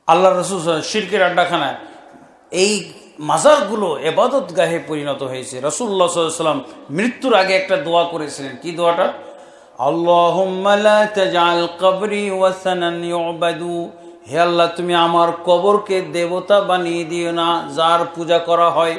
আল্লাহ রাসূল শিরকের আড্ডাখানা। এই মাজারগুলো ইবাদত গাহে পরিণত হয়েছে। রাসূলুল্লাহ সাল্লাল্লাহু আলাইহি ওয়াসাল্লাম মৃত্যুর আগে একটা দোয়া করেছিলেন। কি দোয়াটা? আল্লাহুম্মা লা তাজআল কবরি ওয়াসানান ইউবাদু। হে আল্লাহ তুমি আমার কবরকে দেবতা বানিয়ে দিও না যার পূজা করা হয়।